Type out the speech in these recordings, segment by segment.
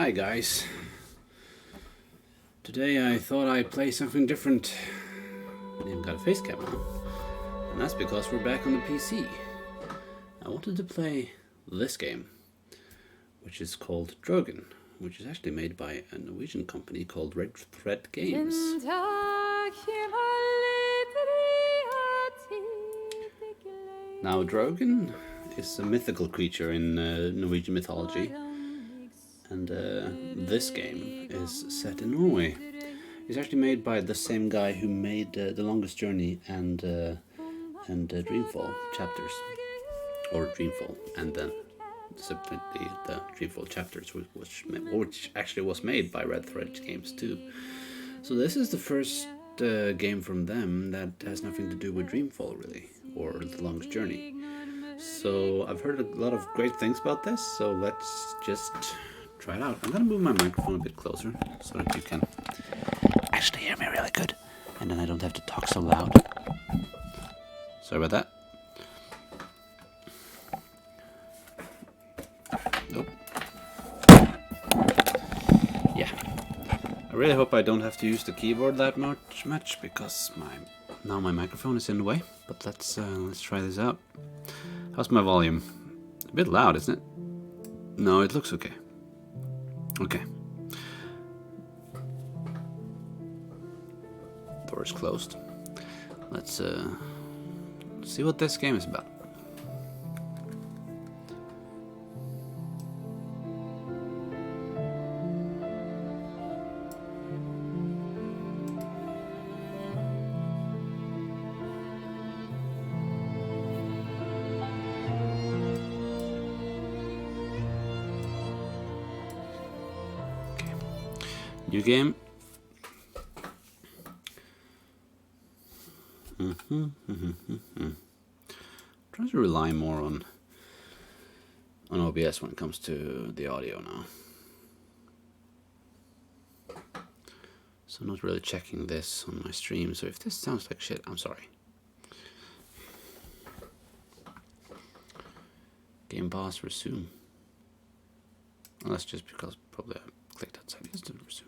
Hi guys. Today I thought I'd play something different. I even got a face cam on. And that's because we're back on the PC. I wanted to play this game, which is called Draugen, which is actually made by a Norwegian company called Red Thread Games. Now Draugen is a mythical creature in Norwegian mythology. And this game is set in Norway. It's actually made by the same guy who made The Longest Journey and Dreamfall chapters, or Dreamfall, and then subsequently the Dreamfall chapters, which actually was made by Red Thread Games too. So this is the first game from them that has nothing to do with Dreamfall really, or The Longest Journey. So I've heard a lot of great things about this. So let's just try it out. I'm gonna move my microphone a bit closer so that you can actually hear me really good, and then I don't have to talk so loud. Sorry about that. Nope. Yeah. I really hope I don't have to use the keyboard that much because my microphone is in the way. But let's try this out. How's my volume? A bit loud, isn't it? No, it looks okay. Okay. Door is closed. Let's see what this game is about. New game. Trying to rely more on OBS when it comes to the audio now. So I'm not really checking this on my stream. So if this sounds like shit, I'm sorry. Game pause, resume. Well, that's just because probably I clicked outside. Let's do resume.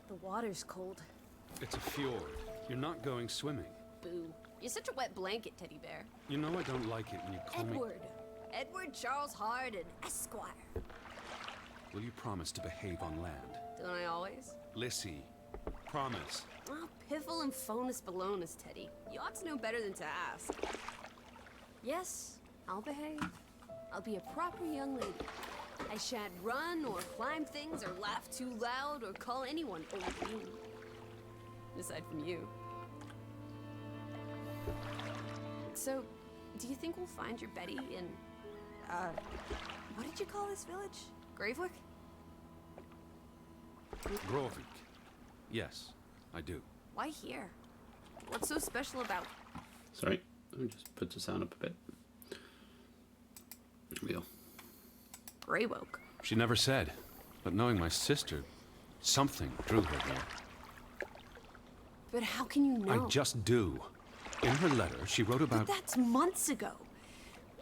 The water's cold. It's a fjord. You're not going swimming. Boo. You're such a wet blanket, teddy bear. You know I don't like it when you call me... Edward Charles Harden, Esquire. Will you promise to behave on land? Don't I always? Lissy, promise. Oh, piffle and phonus balonus, Teddy. You ought to know better than to ask. Yes, I'll behave. I'll be a proper young lady. I shan't run or climb things or laugh too loud or call anyone old bean. Aside from you. So, do you think we'll find your Betty in, what did you call this village? Gravewick? Grovik. Yes, I do. Why here? What's so special about... Sorry, let me just put the sound up a bit. There we go. Greywoke. She never said, but knowing my sister, something drew her there. But how can you know? I just do. In her letter, she wrote about... But that's months ago.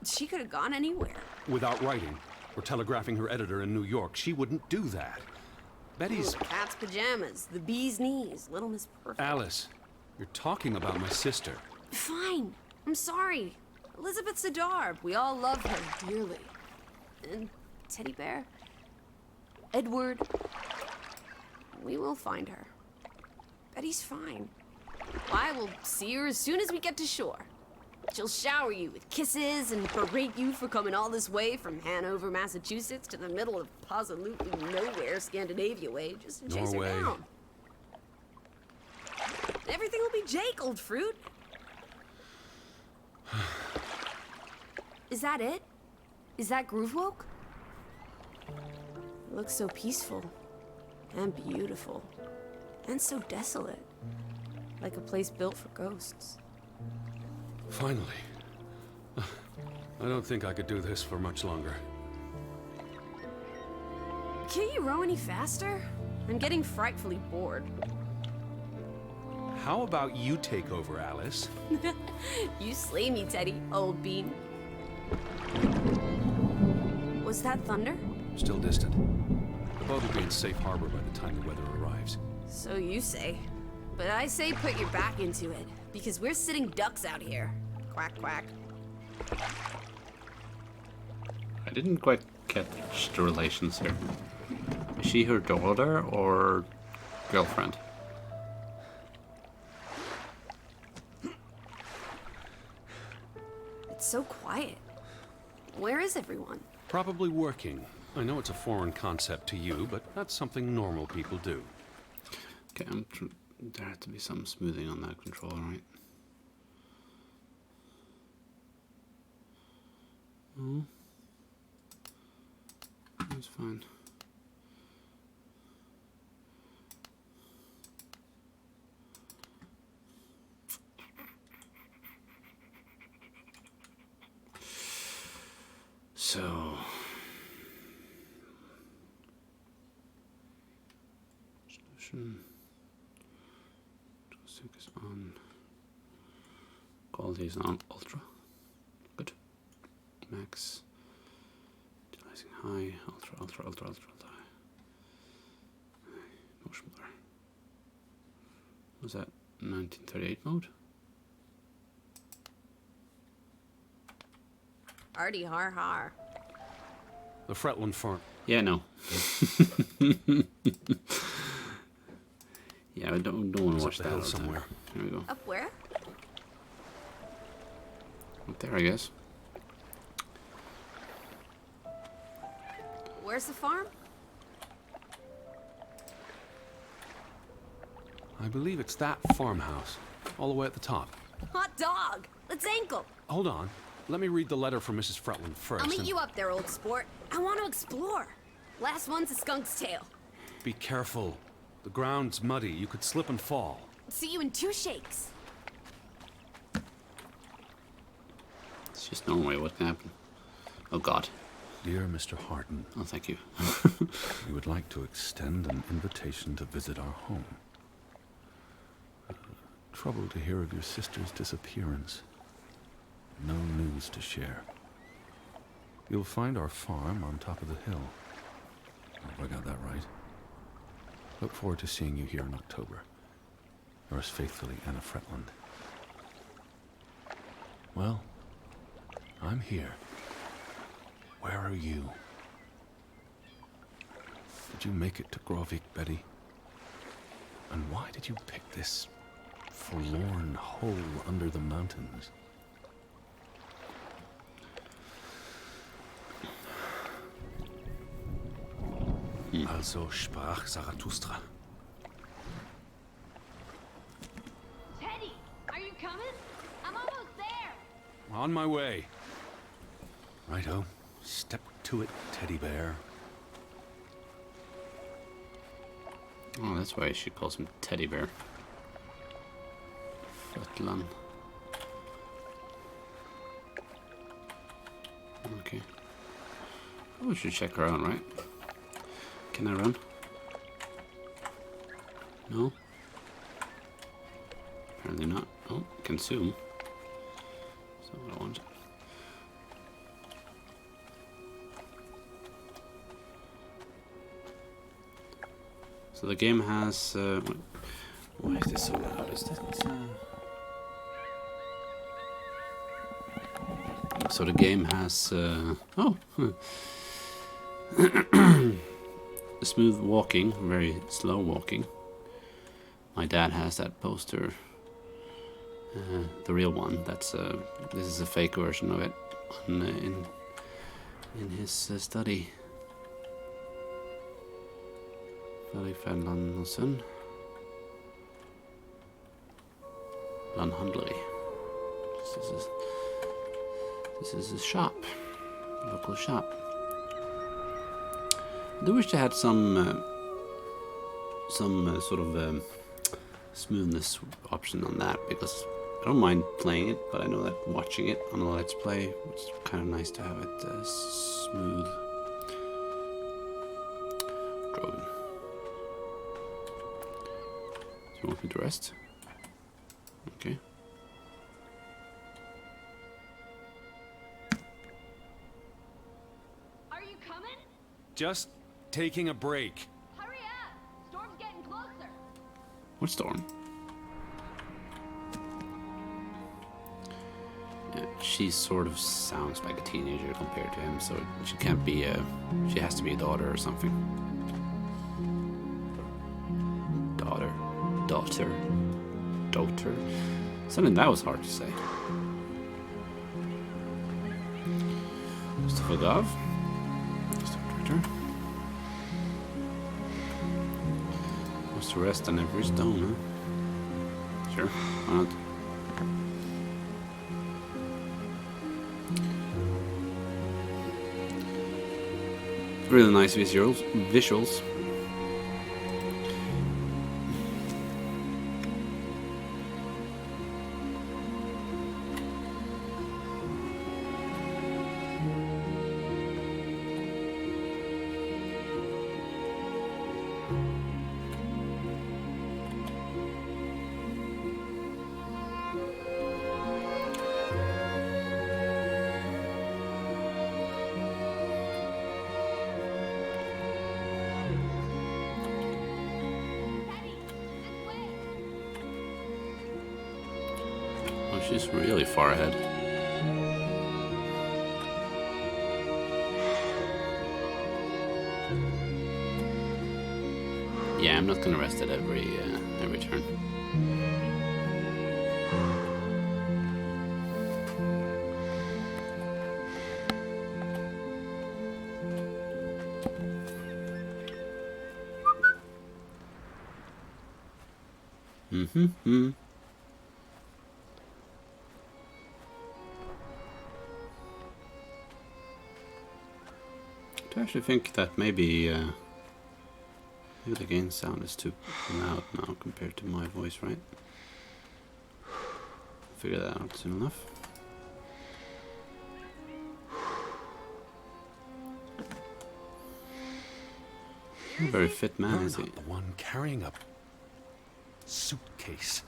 She could have gone anywhere. Without writing, or telegraphing her editor in New York, she wouldn't do that. Betty's... Ooh, cat's pajamas, the bee's knees, Little Miss Perfect. Alice, you're talking about my sister. Fine. I'm sorry. Elizabeth Sidarb. We all love her dearly. And Teddy Bear, Edward, we will find her. Betty's fine. I will see her as soon as we get to shore. She'll shower you with kisses and berate you for coming all this way from Hanover, Massachusetts to the middle of absolutely nowhere Scandinavia way just to chase Norway. her down. Everything will be Jake, old fruit. Is that it? Is that Groovewoke? It looks so peaceful and beautiful and so desolate. Like a place built for ghosts. Finally. I don't think I could do this for much longer. Can't you row any faster? I'm getting frightfully bored. How about you take over, Alice? You slay me, Teddy, old bean. Was that thunder? Still distant. The boat will be in safe harbor by the time the weather arrives. So you say. But I say put your back into it, because we're sitting ducks out here. Quack, quack. I didn't quite catch the relations here. Is she her daughter or girlfriend? It's so quiet. Where is everyone? Probably working. I know it's a foreign concept to you, but that's something normal people do. Okay, there had to be some smoothing on that controller, right? Oh. That's fine. So, solution. Sync is on. Quality is on ultra. Good. Max. Utilizing high. Ultra high. Motion blur. Was that 1938 mode? Arty har har. The Fretland farm. Yeah, no. Yeah, I don't want to watch the that hill all the time. somewhere. Here we go. Up where? Up there, I guess. Where's the farm? I believe it's that farmhouse, all the way at the top. Hot dog! Let's ankle! Hold on. Let me read the letter from Mrs. Fretland first. I'll meet and you up there, old sport. I want to explore. Last one's a skunk's tail. Be careful. The ground's muddy. You could slip and fall. See you in 2 shakes. It's just Norway. What can happen? Oh, God. Dear Mr. Harden, Oh, thank you. we would like to extend an invitation to visit our home. Trouble to hear of your sister's disappearance. No news to share. You'll find our farm on top of the hill. I hope I got that right. Look forward to seeing you here in October. Yours faithfully, Anna Fretland. Well, I'm here. Where are you? Did you make it to Grovik, Betty? And why did you pick this forlorn hole under the mountains? Also sprach Zarathustra. Teddy, are you coming? I'm almost there. On my way. Righto. Step to it, teddy bear. Oh, that's why she calls him Teddy Bear. Fretland. Okay. Oh, we should check her out, right? Can I run? No? Apparently not. Oh, consume. That's not what I want. So the game has... why is this so loud? Is that... So the game has... oh! Smooth walking, very slow walking. My dad has that poster, the real one. That's this is a fake version of it in his study. Veldig Ferdinand og sønn. Landhandleri. This is a shop, local shop. I do wish they had some sort of smoothness option on that, because I don't mind playing it, but I know that watching it on a Let's Play, it's kind of nice to have it smooth. Draugen. Do you want me to rest? Okay. Are you coming? Just taking a break. Hurry up! Storm's getting closer. What storm? Yeah, she sort of sounds like a teenager compared to him, so she can't be she has to be a daughter or something. Daughter. Something that was hard to say. Mr. Fogav. Wants to rest on every stone, huh? Sure, why not? Really nice visuals. She's really far ahead. Yeah, I'm not gonna rest at every turn. I actually think that maybe the gain sound is too loud now compared to my voice, right? Figure that out soon enough. Not a very fit man, You're is he? not the one carrying a suitcase.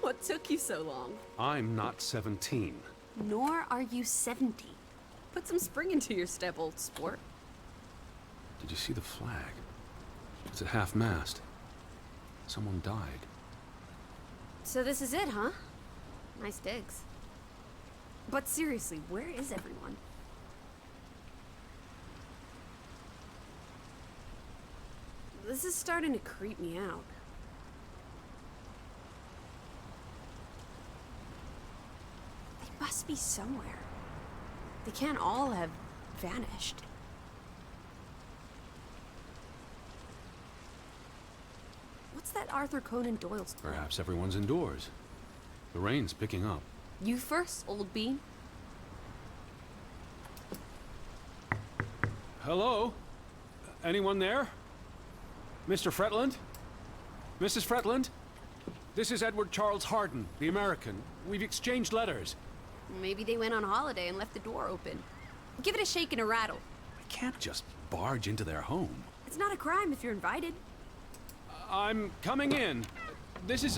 What took you so long? I'm not 17. Nor are you 70. Put some spring into your step, old sport. Did you see the flag? It's at half-mast. Someone died. So this is it, huh? Nice digs. But seriously, where is everyone? This is starting to creep me out. They must be somewhere. They can't all have vanished. What's that Arthur Conan Doyle's plan? Perhaps everyone's indoors. The rain's picking up. You first, old bean. Hello? Anyone there? Mr. Fretland? Mrs. Fretland? This is Edward Charles Harden, the American. We've exchanged letters. Maybe they went on holiday and left the door open. Give it a shake and a rattle. I can't just barge into their home. It's not a crime if you're invited. I'm coming in. This is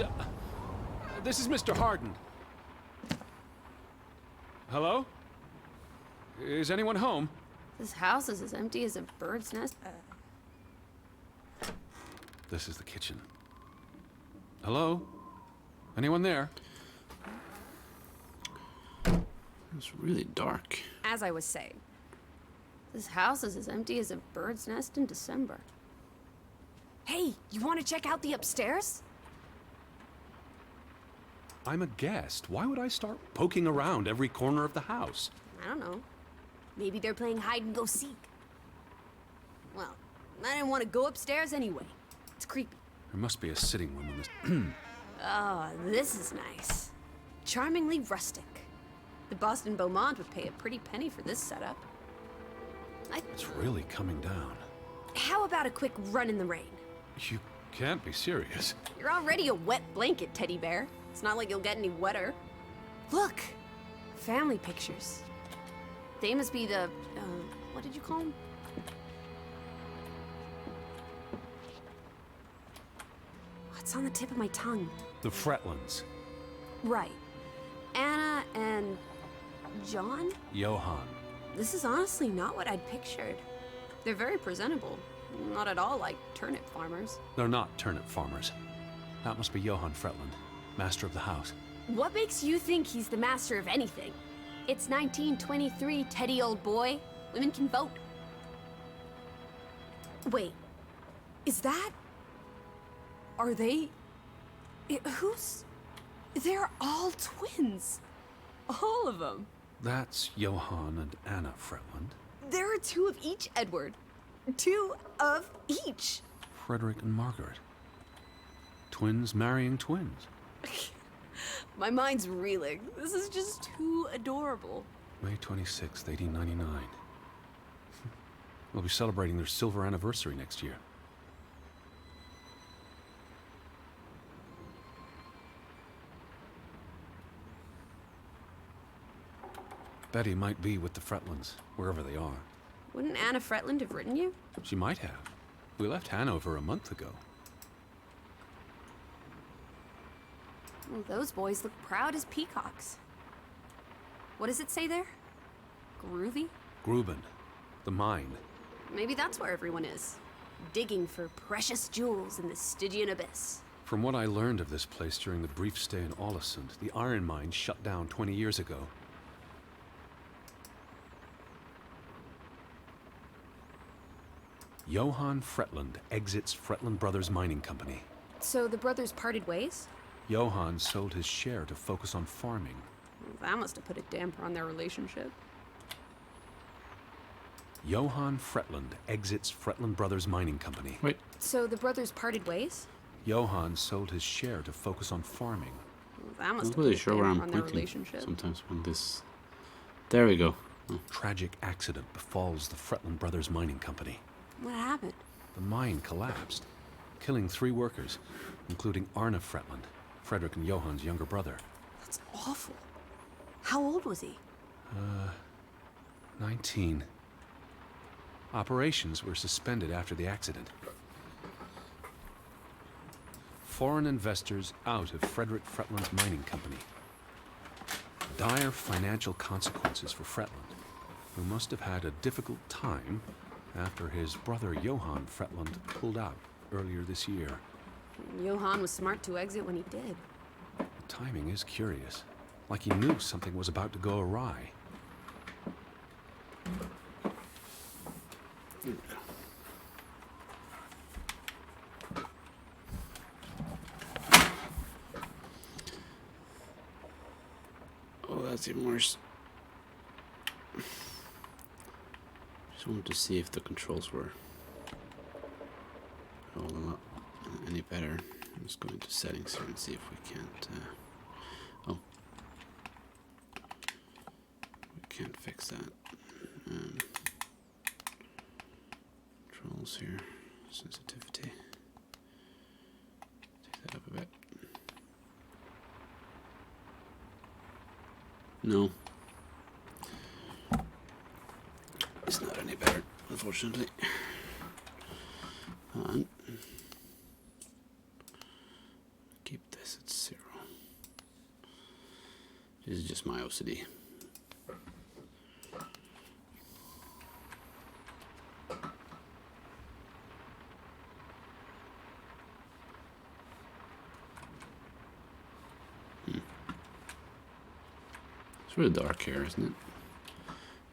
Mr. Harden. Hello? Is anyone home? This house is as empty as a bird's nest. This is the kitchen. Hello? Anyone there? It's really dark. As I was saying, this house is as empty as a bird's nest in December. Hey, you want to check out the upstairs? I'm a guest. Why would I start poking around every corner of the house? I don't know. Maybe they're playing hide and go seek. Well, I didn't want to go upstairs anyway. It's creepy. There must be a sitting room on this Ah, this is nice. Charmingly rustic. The Boston Beaumont would pay a pretty penny for this setup. It's really coming down. How about a quick run in the rain? You can't be serious. You're already a wet blanket, teddy bear. It's not like you'll get any wetter. Look! Family pictures. They must be the, what did you call them? It's on the tip of my tongue. The Fretlands. Right. Anna and John? Johann. This is honestly not what I'd pictured. They're very presentable. Not at all like turnip farmers. They're not turnip farmers. That must be Johann Fretland, master of the house. What makes you think he's the master of anything? It's 1923, Teddy, old boy. Women can vote. Wait. Is that... Are they... Who's... They're all twins. All of them. That's Johann and Anna Fretland. There are two of each, Edward. Two of each. Frederick and Margaret. Twins marrying twins. My mind's reeling. This is just too adorable. May 26th, 1899. We'll be celebrating their silver anniversary next year. Betty might be with the Fretlands, wherever they are. Wouldn't Anna Fretland have written you? She might have. We left Hanover a month ago. Well, those boys look proud as peacocks. What does it say there? Groovy? Gruben. The mine. Maybe that's where everyone is. Digging for precious jewels in the Stygian abyss. From what I learned of this place during the brief stay in Ålesund, the iron mine shut down 20 years ago. Johann Fretland exits Fretland Brothers Mining Company. So the brothers parted ways? Johann sold his share to focus on farming. Well, that must have put a damper on their relationship. Johann Fretland exits Fretland Brothers Mining Company. Wait. So the brothers parted ways? Johann sold his share to focus on farming. Well, that must I'm have really put a sure where damper I'm on their pointing relationship. sometimes when this... There we go. Oh. Tragic accident befalls the Fretland Brothers Mining Company. What happened? The mine collapsed, killing 3 workers, including Arne Fretland, Frederick and Johann's younger brother. That's awful. How old was he? 19. Operations were suspended after the accident. Foreign investors out of Frederick Fretland's mining company. Dire financial consequences for Fretland, who must have had a difficult time after his brother Johann Fretland pulled out earlier this year. Johann was smart to exit when he did. The timing is curious, like he knew something was about to go awry. Oh, that's even worse. Just wanted to see if the controls were holding up any better. I'm just going to settings here and see if we can't. Oh, we can't fix that. Controls here, sensitivity. Take that up a bit. No. It's not any better, unfortunately. Hold on. Keep this at 0. This is just my OCD. It's really dark here, isn't it?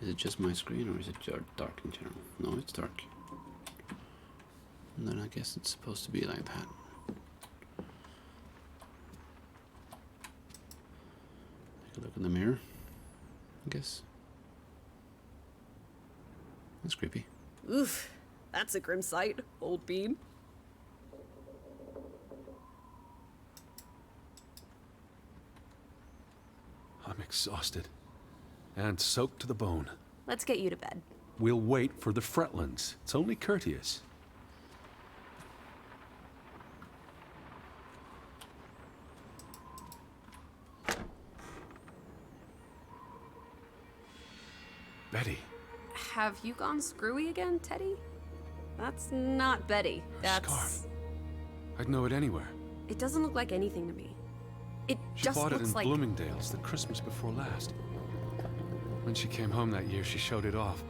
Is it just my screen or is it dark in general? No, it's dark. And then I guess it's supposed to be like that. Take a look in the mirror, I guess. That's creepy. Oof, that's a grim sight, old bean. exhausted. And soaked to the bone. Let's get you to bed. We'll wait for the Fretlands. It's only courteous. Betty. Have you gone screwy again, Teddy? That's not Betty. That's... Scarf. I'd know it anywhere. It doesn't look like anything to me. It She just bought it looks in like... Bloomingdale's the Christmas before last. When she came home that year, she showed it off,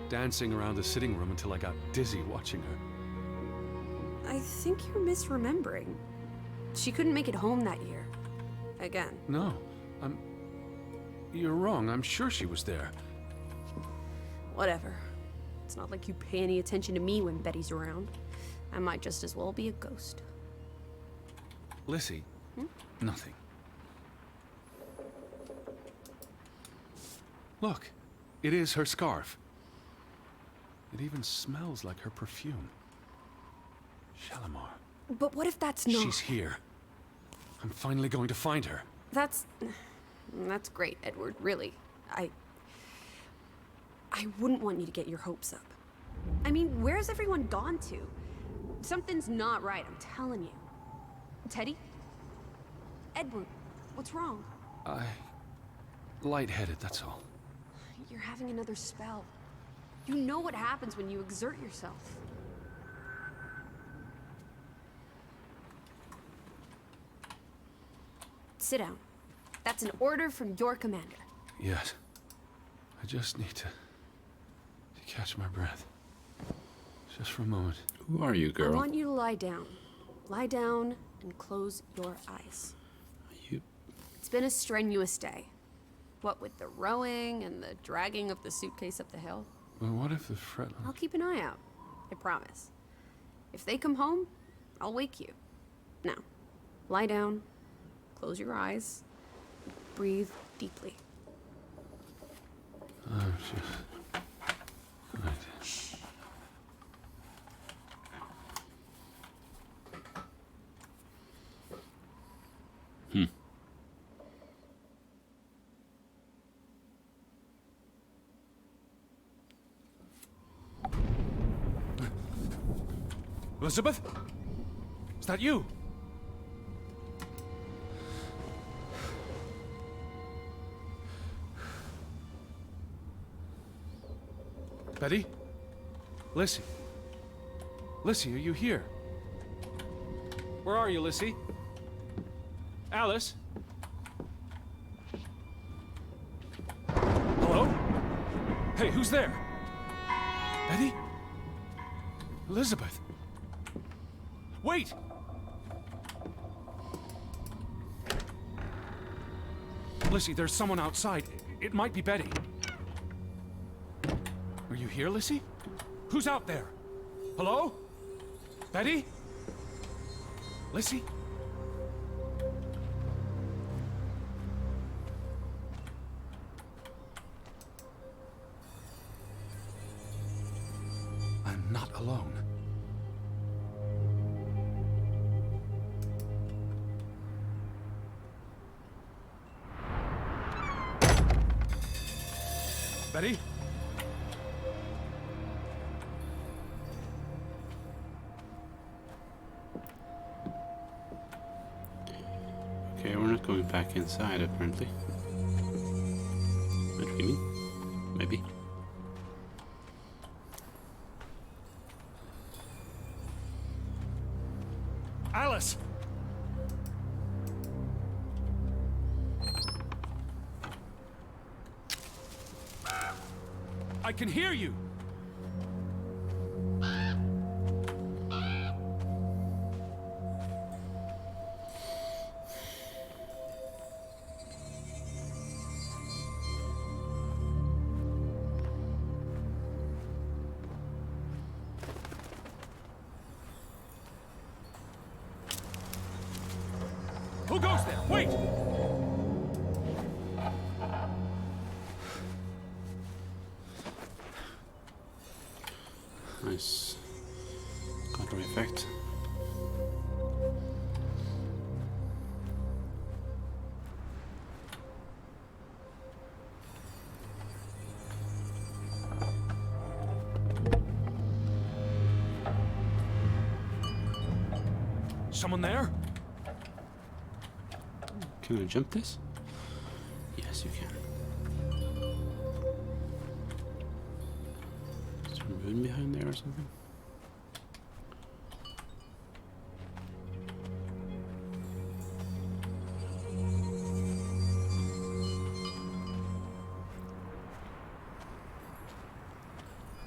dancing around the sitting room until I got dizzy watching her. I think you're misremembering. She couldn't make it home that year. Again. No, You're wrong. I'm sure she was there. Whatever. It's not like you pay any attention to me when Betty's around. I might just as well be a ghost. Lissy, nothing. Look, it is her scarf. It even smells like her perfume. Shalimar. But what if that's not... She's here. I'm finally going to find her. That's great, Edward, really. I wouldn't want you to get your hopes up. I mean, where's everyone gone to? Something's not right, I'm telling you. Teddy? Edward, what's wrong? Lightheaded, that's all. You're having another spell. You know what happens when you exert yourself. Sit down. That's an order from your commander. Yes. I just need to catch my breath. Just for a moment. Who are you, I girl? want you to lie down. Lie down and close your eyes. You... It's been a strenuous day. What with the rowing and the dragging of the suitcase up the hill. Well, what if the Fretland... I'll keep an eye out. I promise. If they come home, I'll wake you. Now, lie down, close your eyes, breathe deeply. Just... Right. Elizabeth? Is that you? Betty? Lissy? Lissy, are you here? Where are you, Lissy? Alice? Hello? Hey, who's there? Betty? Elizabeth? Wait! Lissy, there's someone outside. It might be Betty. Are you here, Lissy? Who's out there? Hello? Betty? Lissy? I'm not alone. Betty? Okay, we're not going back inside, apparently. What do you mean? Maybe. Alice! I can hear you! Who goes there? Wait! Nice. Counter effect. Someone there? Can I jump this? Yes, you can. Is there a moon behind there or something?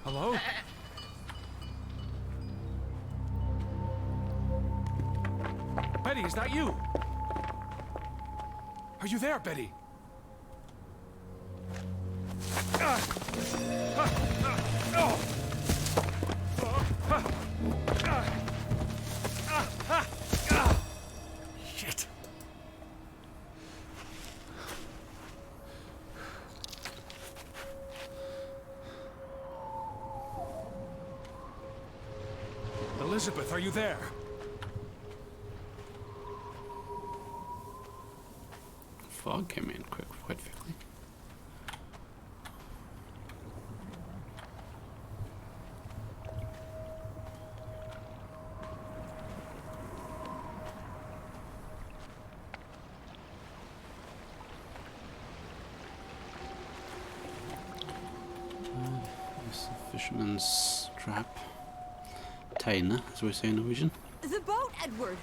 Hello? Betty, is that you? Are you there, Betty? Shit. Elizabeth, are you there? Fog came in quite quickly. This is a fisherman's trap. Teine, as we say in Norwegian. The boat, Edward!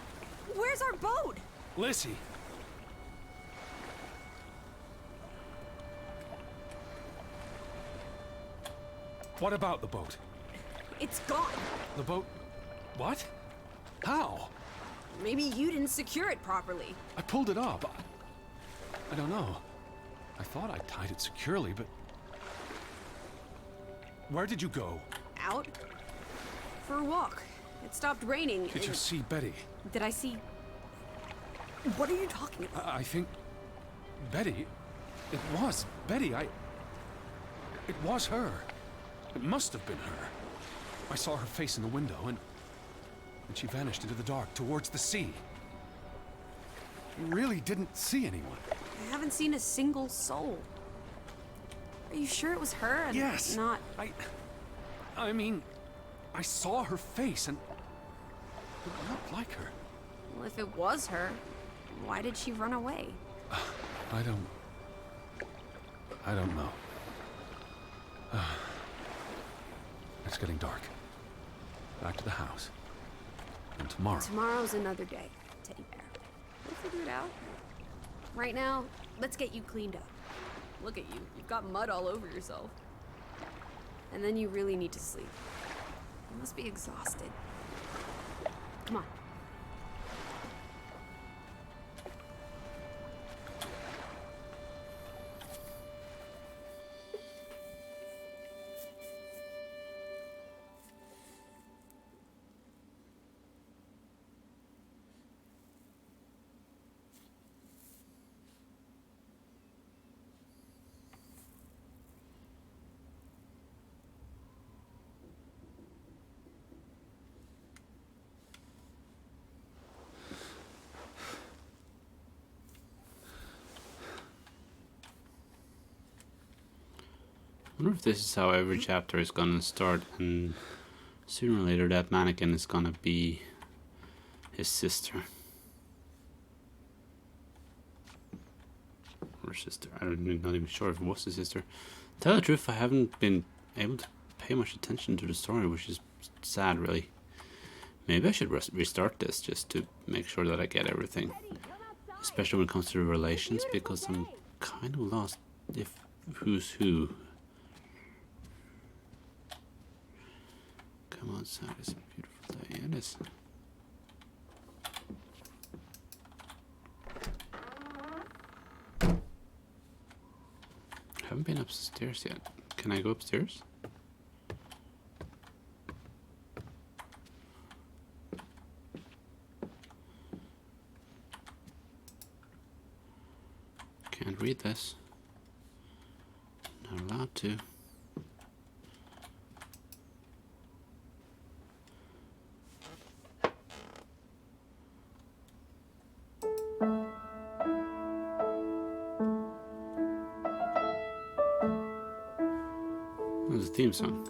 Where's our boat? Lissy. What about the boat? It's gone. The boat... What? How? Maybe you didn't secure it properly. I pulled it up. I don't know. I thought I tied it securely, but... Where did you go? Out? For a walk. It stopped raining. Did you see Betty? Did I see... What are you talking about? I think... Betty... It was Betty. It was her. It must have been her. I saw her face in the window, and she vanished into the dark towards the sea. I really didn't see anyone. I haven't seen a single soul. Are you sure it was her and Yes. not... I mean, I saw her face, and it looked like her. Well, if it was her, why did she run away? I don't know. It's getting dark. Back to the house. And tomorrow... Tomorrow's another day, Teddy Bear. We'll figure it out. Right now, let's get you cleaned up. Look at you. You've got mud all over yourself. And then you really need to sleep. You must be exhausted. Come on. I wonder if this is how every chapter is gonna start, and sooner or later that mannequin is gonna be his sister. Or sister. I'm not even sure if it was his sister. To tell the truth, I haven't been able to pay much attention to the story, which is sad, really. Maybe I should restart this just to make sure that I get everything. Especially when it comes to the relations, because I'm kind of lost if who's who. Come outside, it's a beautiful day. It is. I haven't been upstairs yet. Can I go upstairs? Can't read this. Not allowed to. There's a theme song.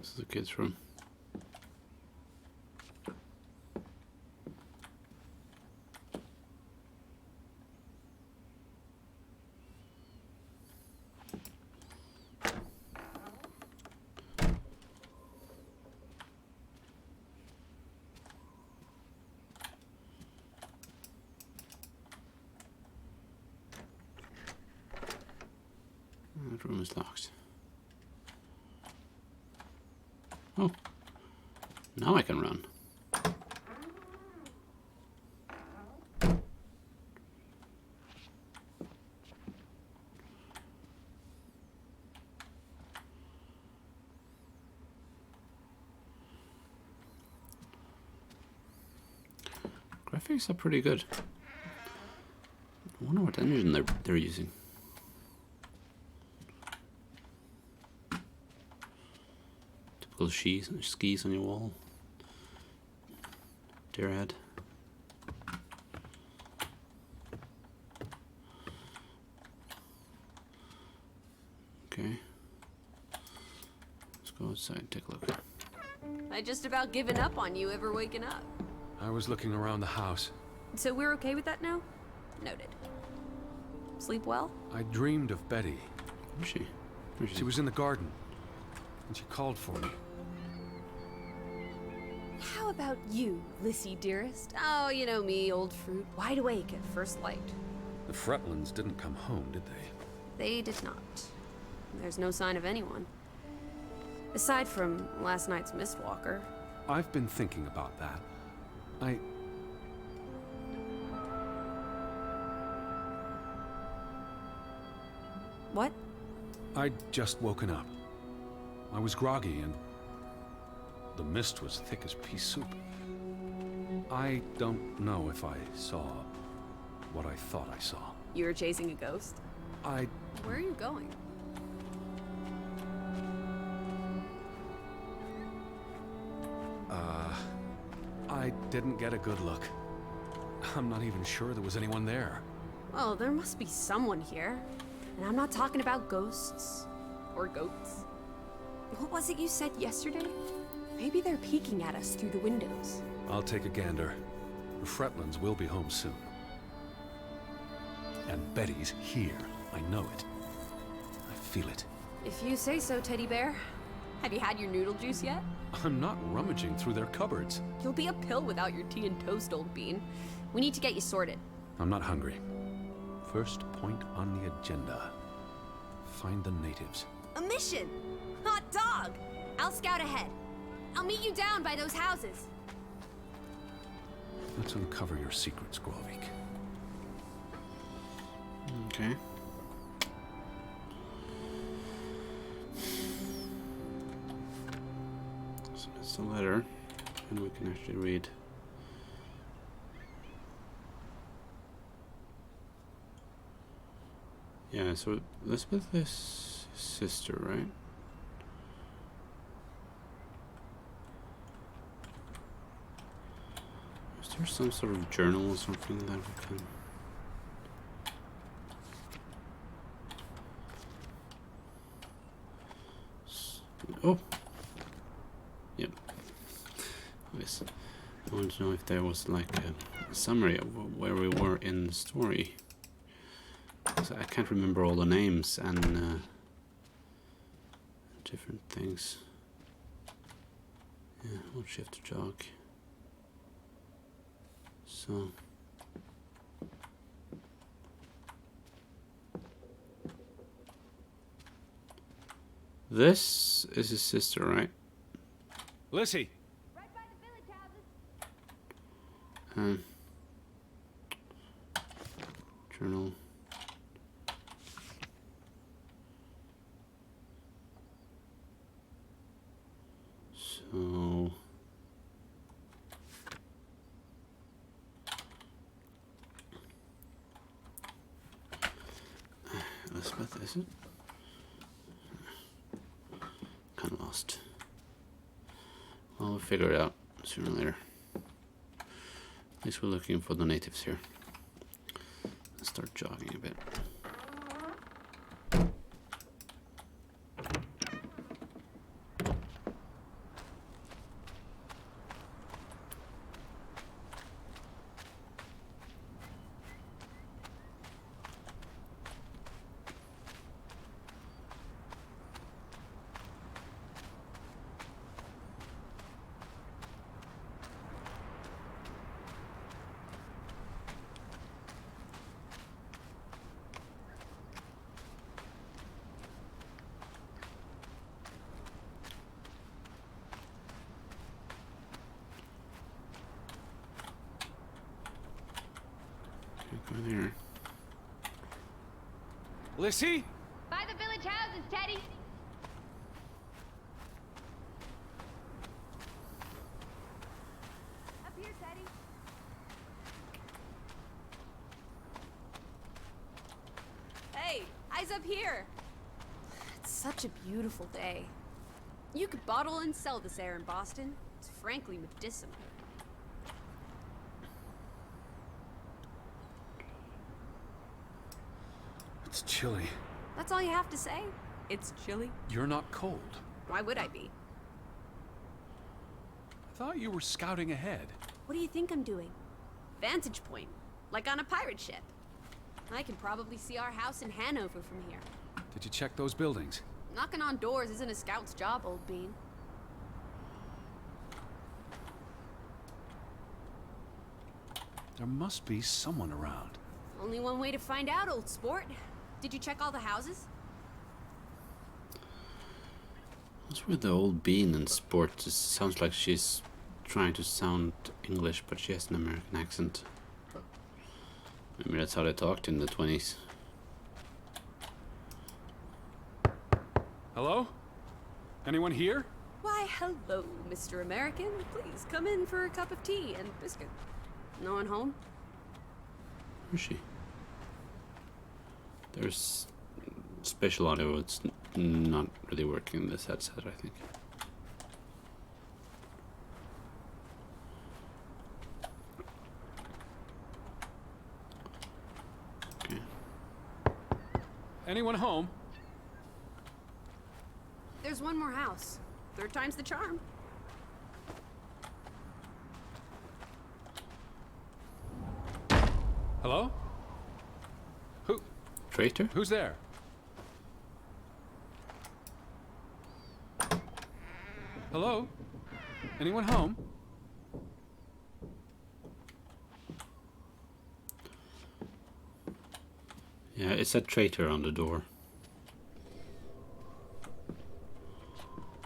This is the kids' room. That room is locked. Oh, now I can run. Graphics are pretty good. I wonder what engine they're using. Typical skis on your wall. Deer head. Okay. Let's go outside and take a look. I just about given up on you ever waking up. I was looking around the house. So we're okay with that now? Noted. Sleep well? I dreamed of Betty. Where's she? She was in the garden, and she called for me. How about you, Lissy dearest? Oh, you know me, old fruit, wide awake at first light. The Fretlands didn't come home, did they? They did not. There's no sign of anyone. Aside from last night's Mistwalker. I've been thinking about that. What? I'd just woken up. I was groggy and the mist was thick as pea soup. I don't know if I saw what I thought I saw. You were chasing a ghost? Where are you going? I didn't get a good look. I'm not even sure there was anyone there. Well, there must be someone here. And I'm not talking about ghosts. Or goats. What was it you said yesterday? Maybe they're peeking at us through the windows. I'll take a gander. The Fretlands will be home soon. And Betty's here. I know it. I feel it. If you say so, teddy bear. Have you had your noodle juice yet? I'm not rummaging through their cupboards. You'll be a pill without your tea and toast, old bean. We need to get you sorted. I'm not hungry. First point on the agenda. Find the natives. A mission! Hot dog! I'll scout ahead. I'll meet you down by those houses. Let's uncover your secrets, Grovik. Okay. So that's the letter, and we can actually read. Yeah, so Elizabeth is his sister, right? Is there some sort of journal or something that we can... Oh! Yep. Yes. I wanted to know if there was like a summary of where we were in the story. So I can't remember all the names and different things. Yeah, hold shift to jog. So this is his sister, right? Lissy! Right by the village houses. Journal. So Elizabeth, is it? Kind of lost. Well, we'll figure it out sooner or later. At least we're looking for the natives here. Let's start jogging a bit. Go there. Lissy? By the village houses, Teddy. Up here, Teddy. Hey, eyes up here. It's such a beautiful day. You could bottle and sell this air in Boston. It's frankly medicinal. It's chilly. That's all you have to say? It's chilly? You're not cold. Why would I be? I thought you were scouting ahead. What do you think I'm doing? Vantage point, like on a pirate ship. I can probably see our house in Hanover from here. Did you check those buildings? Knocking on doors isn't a scout's job, old bean. There must be someone around. Only one way to find out, old sport. Did you check all the houses? What's with the old bean and sport? It sounds like she's trying to sound English, but she has an American accent. Maybe that's how they talked in the 20s. Hello? Anyone here? Why, hello, Mr. American. Please come in for a cup of tea and biscuit. No one home? Where is she? There's special audio. It's not really working in this headset, I think. Okay. Anyone home? There's one more house. Third time's the charm. Hello? Traitor? Who's there? Hello? Anyone home? Yeah, it said traitor on the door.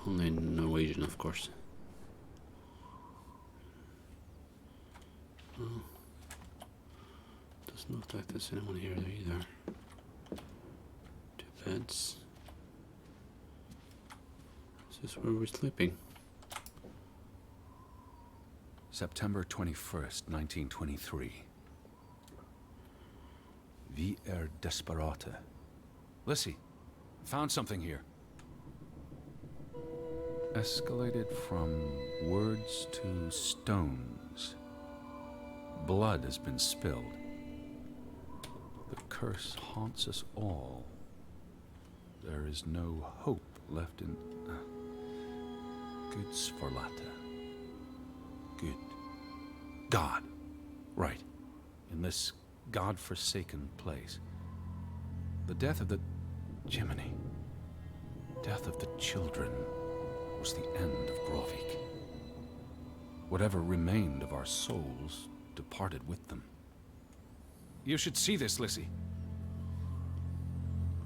Only in Norwegian, of course. Oh. Doesn't look like there's anyone here either. Two beds. Is this where we're sleeping? September 21st, 1923. Vi desperate. Lissy, found something here. Escalated from words to stones. Blood has been spilled. The curse haunts us all. There is no hope left in... Guds forlatte. Good. God. Right. In this God-forsaken place. The death of the... Jiminy. Death of the children was the end of Grovik. Whatever remained of our souls departed with them. You should see this, Lissy.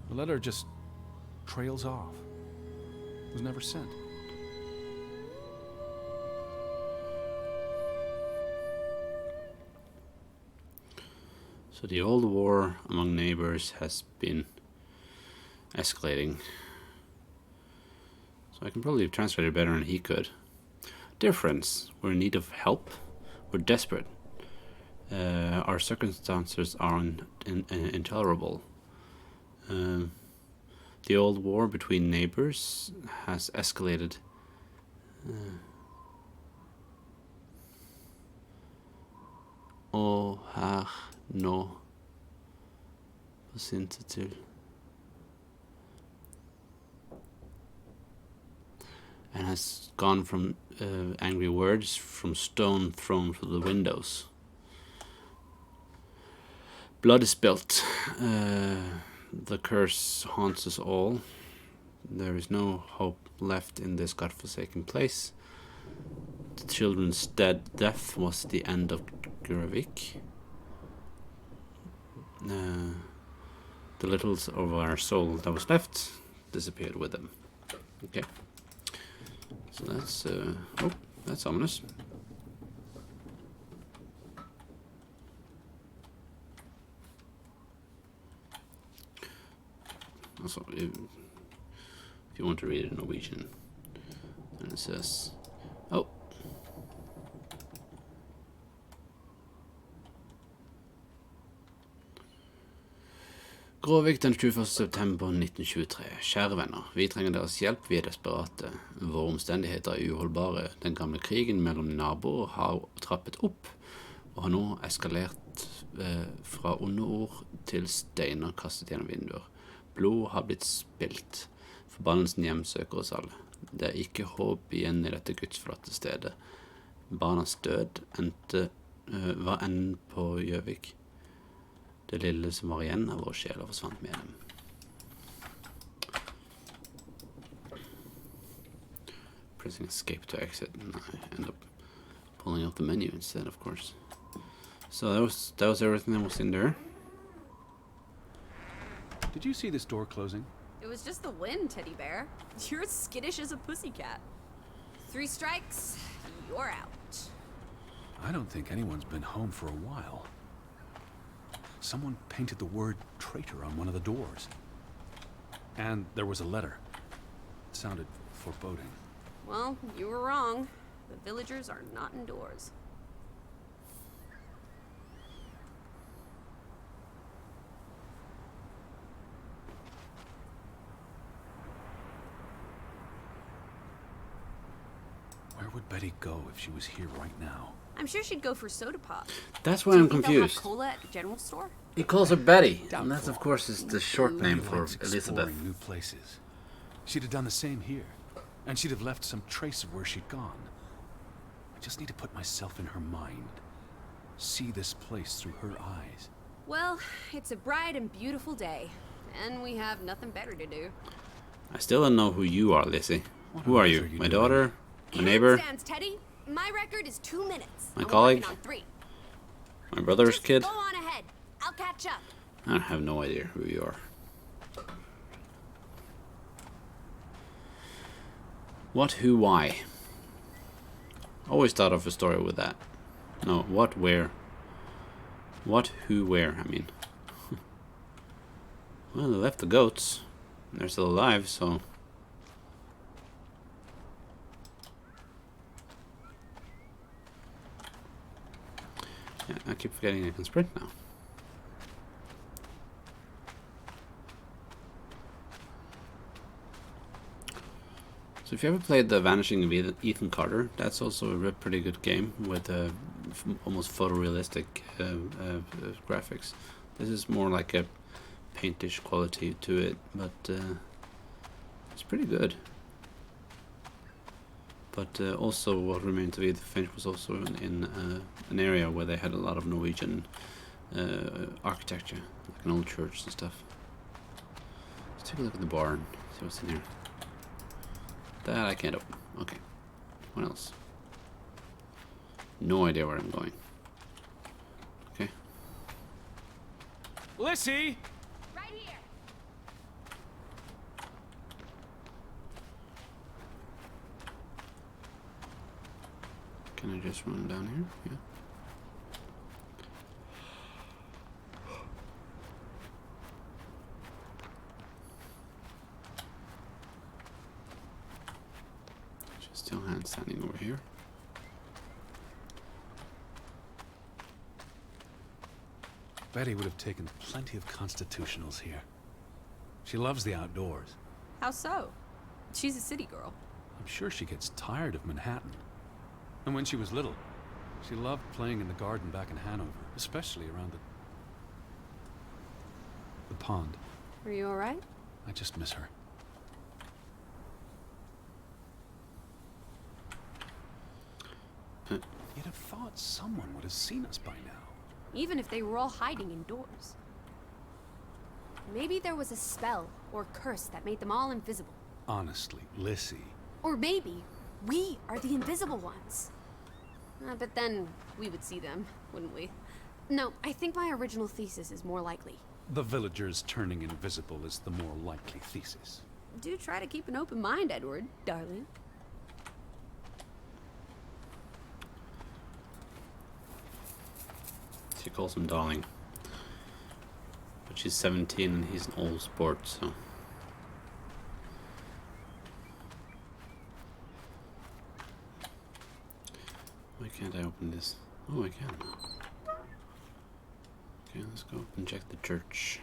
The letter just trails off. It was never sent. So the old war among neighbors has been escalating. So I can probably translate it better than he could. Difference. We're in need of help. We're desperate. Our circumstances are intolerable. The old war between neighbors has escalated. Og her nå på sinte til. And has gone from angry words from stone thrown through the windows. Blood is spilt. The curse haunts us all. There is no hope left in this godforsaken place. The children's death was the end of Grovik. The littles of our soul that was left disappeared with them. Okay. So that's, oh, that's ominous. Also, if you want to read it in Norwegian, then it says, oh. Gråvik den 21. september 1923. Kjære venner, vi trenger deres hjelp, vi er desperate. Våre omstendigheter er uholdbare. Den gamle krigen mellom naboer har trappet opp, og har nå eskalert fra onde ord til steiner kastet gjennom vinduer. Blod har blitt spilt. Forbannelsen hjemsøker oss alle. Det er ikke håp igjen i dette gudsforlatte stedet. Barnas død var enden på Gjøvik. Det lille som var igjen av vår sjel forsvant med dem. Pressing escape to exit, and I end up pulling out the menu instead, of course. So that was everything that was in there. Did you see this door closing? It was just the wind, Teddy Bear. You're as skittish as a pussycat. 3 strikes, you're out. I don't think anyone's been home for a while. Someone painted the word traitor on one of the doors. And there was a letter. It sounded foreboding. Well, you were wrong. The villagers are not indoors. Where would Betty go if she was here right now? I'm sure she'd go for soda pop. That's Do why you I'm think they'll have confused. cola at the general store? He calls her Betty, and Doubtful. that, of course, is the short name Betty for likes Elizabeth. exploring new places. She'd have done the same here, and she'd have left some trace of where she'd gone. I just need to put myself in her mind, see this place through her eyes. Well, it's a bright and beautiful day, and we have nothing better to do. I still don't know who you are, Lizzie. What Who on are earth you? are you My doing? daughter? My neighbor? Handstands, Teddy. My record is 2 minutes. My I'm colleague? working on 3. My brother's Just kid? go on ahead. I'll catch up. I have no idea who you are. What, who, why? Always start off a story with that. No, what, where? What, who, where, I mean. Well, they left the goats. They're still alive, so... Yeah, I keep forgetting I can sprint now. So if you ever played The Vanishing of Ethan Carter, that's also a pretty good game with almost photorealistic graphics. This is more like a paintish quality to it, but it's pretty good. But also what remained of Edith Finch was also in an area where they had a lot of Norwegian architecture, like an old church and stuff. Let's take a look at the barn, see what's in here. That I can't open. Okay. What else? No idea where I'm going. Okay. Lissy! Right here. Can I just run down here? Yeah. She's still standing over here. Betty would have taken plenty of constitutionals here. She loves the outdoors. How so? She's a city girl. I'm sure she gets tired of Manhattan. And when she was little, she loved playing in the garden back in Hanover, especially around the pond. Are you alright? I just miss her. You'd have thought someone would have seen us by now. Even if they were all hiding indoors. Maybe there was a spell or curse that made them all invisible. Honestly, Lissy. Or maybe we are the invisible ones. But then we would see them, wouldn't we? No, I think my original thesis is more likely. The villagers turning invisible is the more likely thesis. Do try to keep an open mind, Edward, darling. She calls him darling. But she's 17 and he's an old sport, so... can't I open this? Oh, I can. Okay, let's go up and check the church.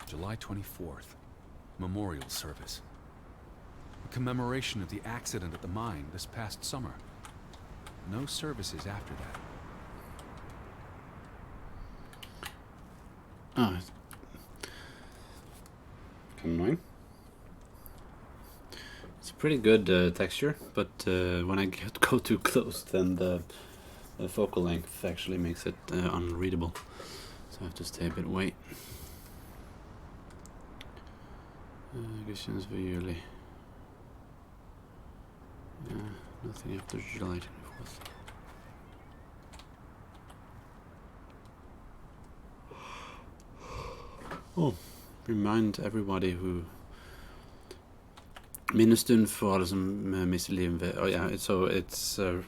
July 24th. Memorial service. A commemoration of the accident at the mine this past summer. No services after that. Oh, kind of annoying. It's a pretty good texture, but when I go too close, then the focal length actually makes it unreadable. So I have to stay a bit away. Gudstjeneste for juli. Nothing after July 24th. Oh, remind everybody who Minnestund for alle som mistet livet ved. Oh yeah, it's a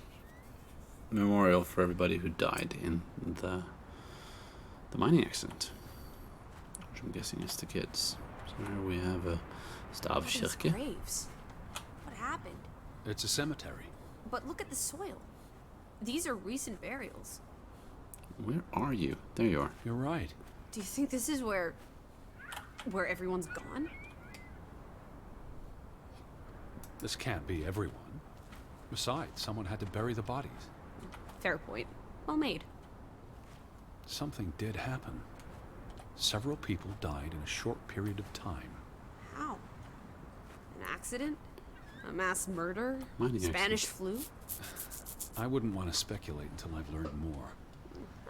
memorial for everybody who died in the mining accident, which I'm guessing is the kids. So here we have a Sjekk. Graves. What happened? It's a cemetery. But look at the soil. These are recent burials. Where are you? There you are. You're right. Do you think this is where everyone's gone? This can't be everyone. Besides, someone had to bury the bodies. Fair point. Well made. Something did happen. Several people died in a short period of time. How? An accident? A mass murder? Mining Spanish accident. flu? I wouldn't want to speculate until I've learned more.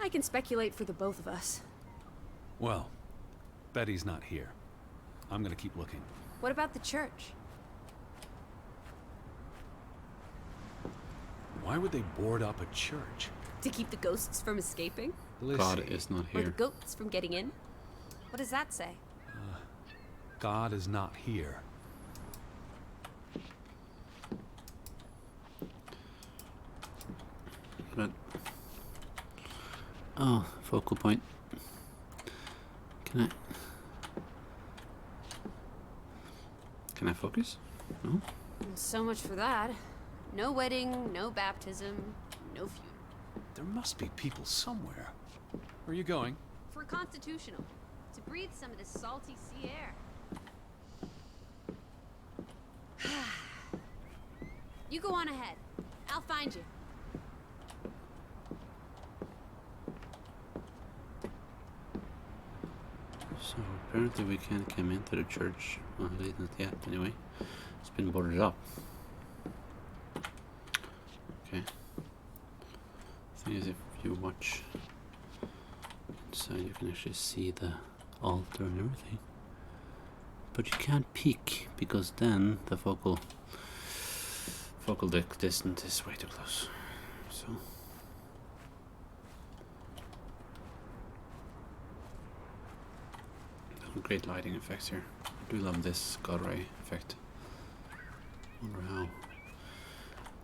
I can speculate for the both of us. Well, Betty's not here. I'm gonna keep looking. What about the church? Why would they board up a church? To keep the ghosts from escaping? God Lizzie, is not Or the here. goats from getting in? What does that say? God is not here. But oh, focal point. Can I focus? No. Well, so much for that. No wedding, no baptism, no funeral. There must be people somewhere. Where are you going? For constitutional. To breathe some of this salty sea air. You go on ahead. I'll find you. So apparently we can't come into the church. Well, at least not yet. Anyway, it's been boarded up. Okay. Thing is, if you watch inside, you can actually see the altar and everything. But you can't peek because then the focal distance is way too close. So. Some great lighting effects here. I do love this God ray effect.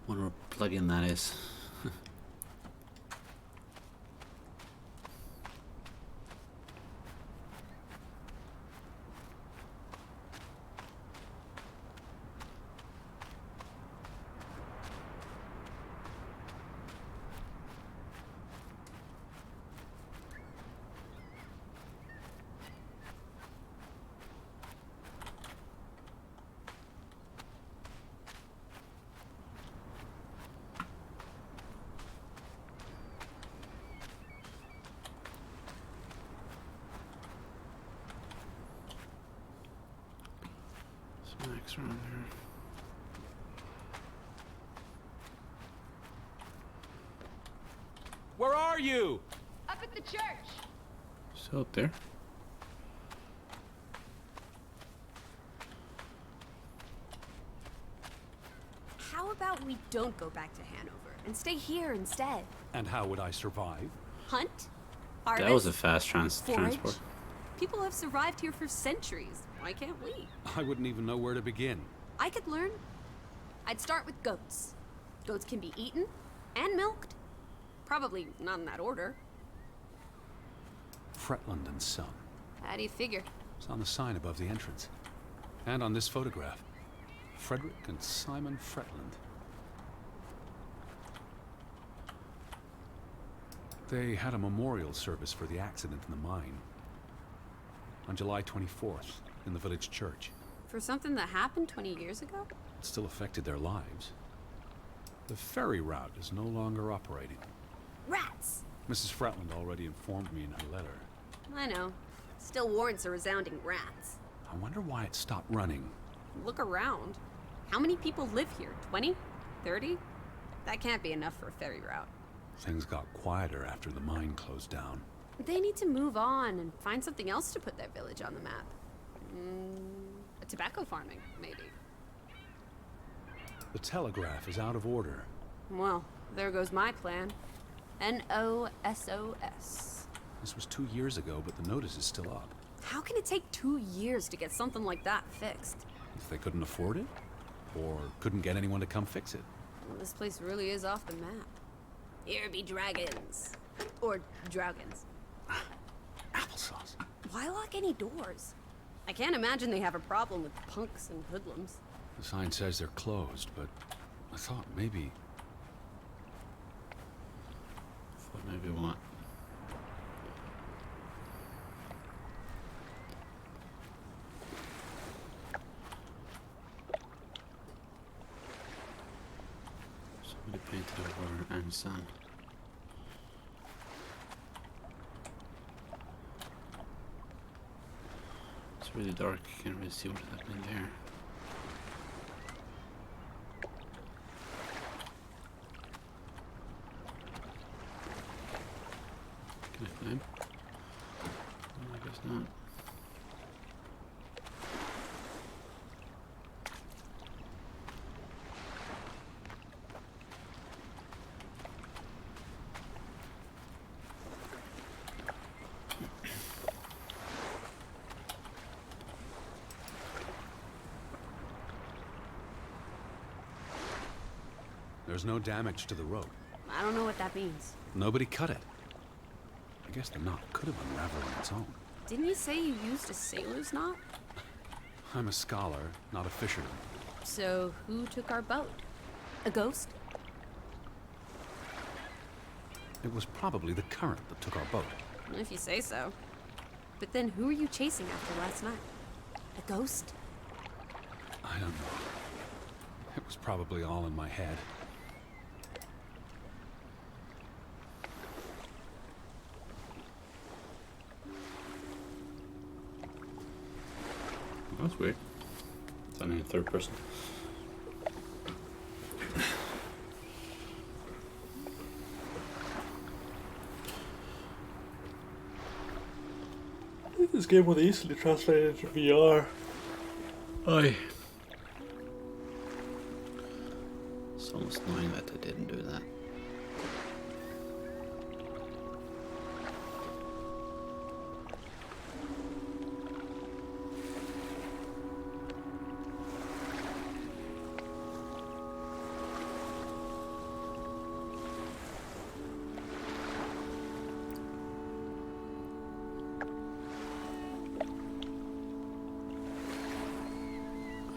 Wonder what plugin that is. Snacks around here. Where are you? Up at the church. So up there. How about we don't go back to Hanover and stay here instead? And how would I survive? Hunt, harvest, That was a fast forage. transport. People have survived here for centuries. Why can't we? I wouldn't even know where to begin. I could learn. I'd start with goats. Goats can be eaten and milked. Probably not in that order. Fretland and Son. How do you figure? It's on the sign above the entrance. And on this photograph. Frederick and Simon Fretland. They had a memorial service for the accident in the mine. On July 24th, in the village church. For something that happened 20 years ago? It still affected their lives. The ferry route is no longer operating. Rats! Mrs. Fretland already informed me in her letter. I know. Still warrants a resounding rats. I wonder why it stopped running. Look around. How many people live here? 20? 30? That can't be enough for a ferry route. Things got quieter after the mine closed down. They need to move on and find something else to put their village on the map. A tobacco farming, maybe. The telegraph is out of order. Well, there goes my plan. NOSOS. This was 2 years ago, but the notice is still up. How can it take 2 years to get something like that fixed? If they couldn't afford it? Or couldn't get anyone to come fix it? Well, this place really is off the map. Here be dragons. Or Draugans. Applesauce. Why lock any doors? I can't imagine they have a problem with punks and hoodlums. The sign says they're closed, but I thought maybe... Thought maybe what? Somebody painted over and sun. It's really dark, you can't really see what's happening there. Can I climb? No, I guess not. There's no damage to the rope. I don't know what that means. Nobody cut it. I guess the knot could have unraveled on its own. Didn't you say you used a sailor's knot? I'm a scholar, not a fisherman. So who took our boat? A ghost? It was probably the current that took our boat. If you say so. But then who were you chasing after last night? A ghost? I don't know. It was probably all in my head. That's weird. It's only in third person. I think this game would easily translate into VR. Aye. It's almost annoying that they didn't do that.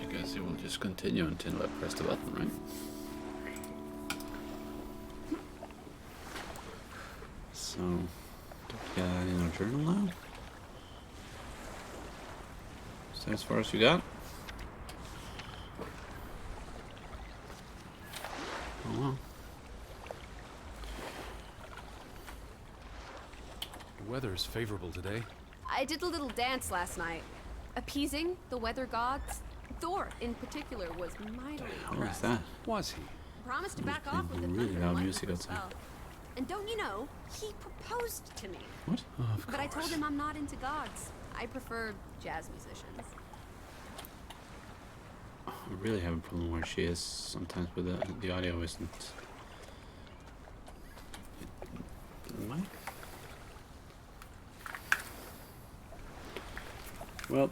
I guess it will just continue until I press the button, right? So, do we got in our journal now? Is that as far as you got? Oh well. The weather is favorable today. I did a little dance last night, appeasing the weather gods. Thor, in particular, was mightily What was impressed. that? Was he? Promised to back There's off with the been really thunder loud and music lightning outside. as well. And don't you know, he proposed to me. What? Oh, of But I told course. him I'm not into gods. I prefer jazz musicians. I really have a problem where she is sometimes with the audio isn't. Am I? Well,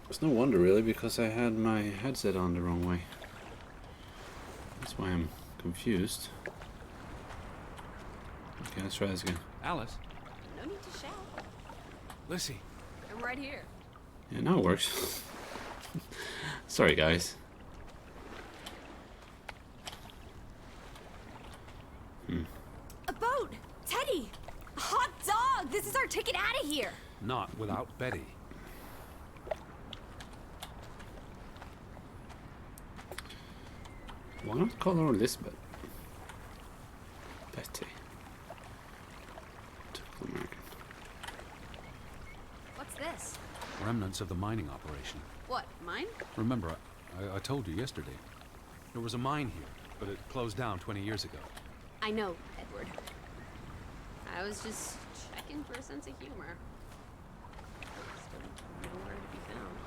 it's no wonder really, because I had my headset on the wrong way. That's why I'm confused. Okay, let's try this again. Alice? No need to shout. Lissy. I'm right here. Yeah, now it works. Sorry, guys. A boat! Teddy! A hot dog! This is our ticket out of here! Not without Betty. Why not call her Elizabeth? Betty. Typical American. What's this? Remnants of the mining operation. What, mine? Remember, I told you yesterday. There was a mine here, but it closed down 20 years ago. I know, Edward. I was just checking for a sense of humor. Still nowhere to be found.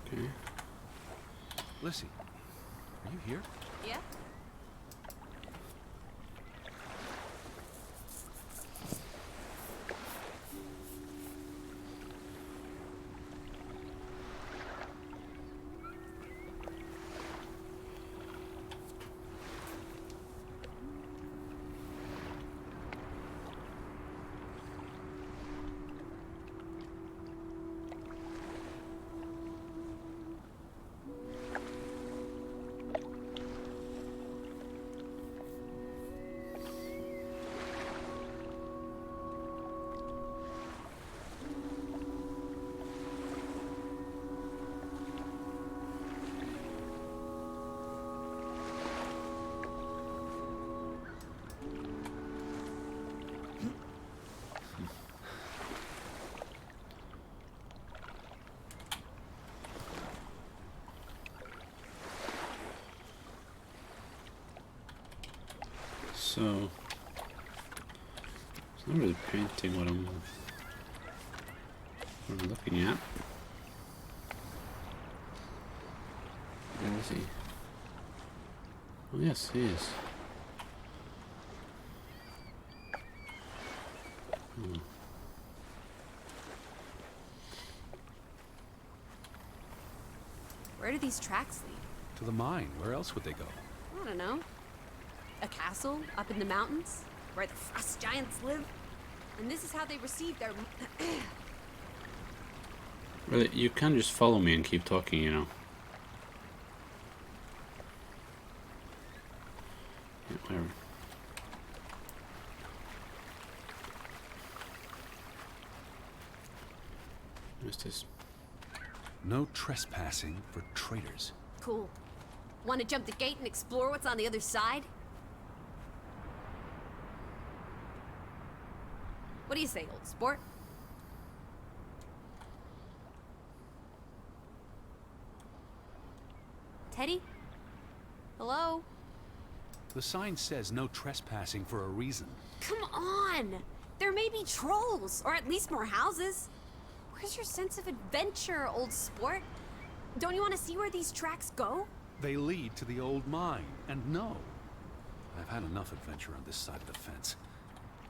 Okay. Lissy, are you here? Yeah? So, it's not really painting what I'm looking at. Where is he? Oh yes, he is. Where do these tracks lead? To the mine. Where else would they go? I don't know. A castle up in the mountains where the frost giants live? And this is how they receive their... Really, you can just follow me and keep talking, you know. Yeah, whatever. What's this? No trespassing for traitors. Cool. Want to jump the gate and explore what's on the other side? What do you say, old sport? Teddy? Hello? The sign says no trespassing for a reason. Come on! There may be trolls, or at least more houses. Where's your sense of adventure, old sport? Don't you want to see where these tracks go? They lead to the old mine, and no. I've had enough adventure on this side of the fence.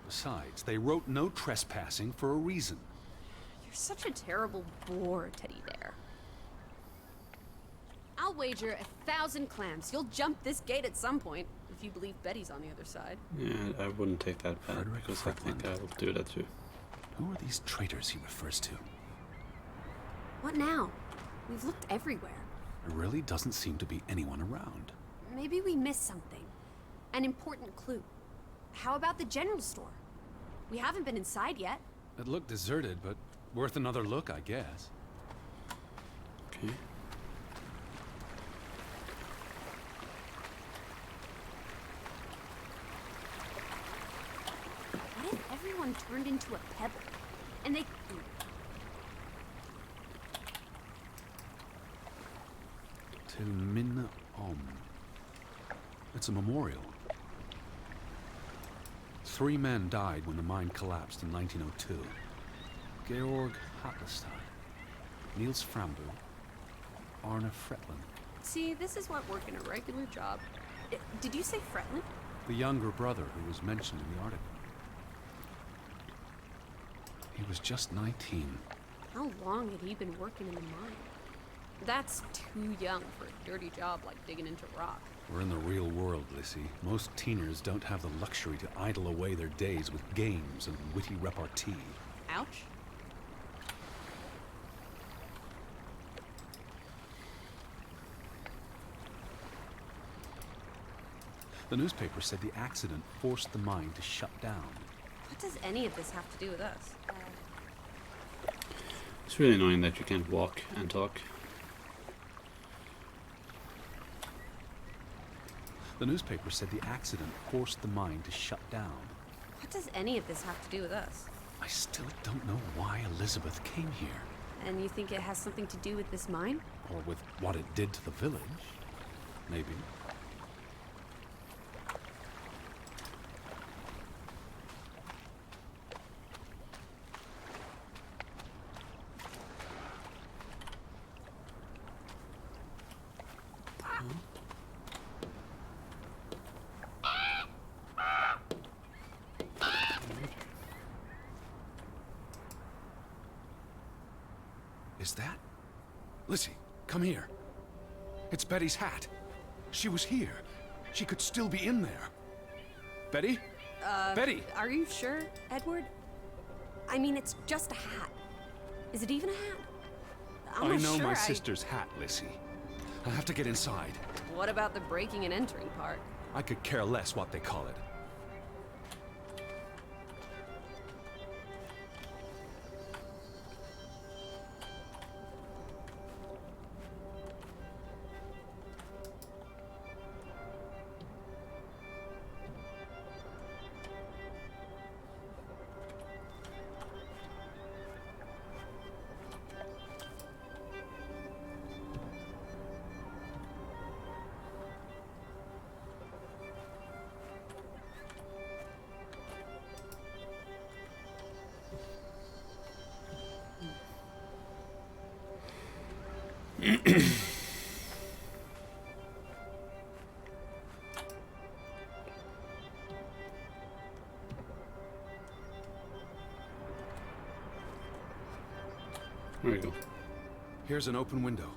Besides, they wrote no trespassing for a reason. You're such a terrible bore, Teddy Bear. I'll wager 1,000 clams you'll jump this gate at some point, if you believe Betty's on the other side. Yeah, I wouldn't take that bet, Frederick because I think Fretland. I'll do that too. Who are these traitors he refers to? What now? We've looked everywhere. There really doesn't seem to be anyone around. Maybe we missed something. An important clue. How about the general store? We haven't been inside yet. It looked deserted, but worth another look, I guess. Okay. What if everyone turned into a pebble? And they... Til minne om. It's a memorial. 3 men died when the mine collapsed in 1902. Georg Hatlestad, Niels Frambu, Arne Fretland. See, this is what working a regular job. Did you say Fretland? The younger brother who was mentioned in the article. He was just 19. How long had he been working in the mine? That's too young for a dirty job like digging into rock. We're in the real world, Lissy. Most teeners don't have the luxury to idle away their days with games and witty repartee. Ouch. The newspaper said the accident forced the mine to shut down. What does any of this have to do with us? It's really annoying that you can't walk and talk. The newspaper said the accident forced the mine to shut down. What does any of this have to do with us? I still don't know why Elizabeth came here. And you think it has something to do with this mine? Or with what it did to the village. Maybe. Is that? Lissy, come here. It's Betty's hat. She was here. She could still be in there. Betty? Betty! Are you sure, Edward? I mean, it's just a hat. Is it even a hat? I'm I not know sure my sister's hat, Lissy. I have to get inside. What about the breaking and entering part? I could care less what they call it. There we go. Here's an open window.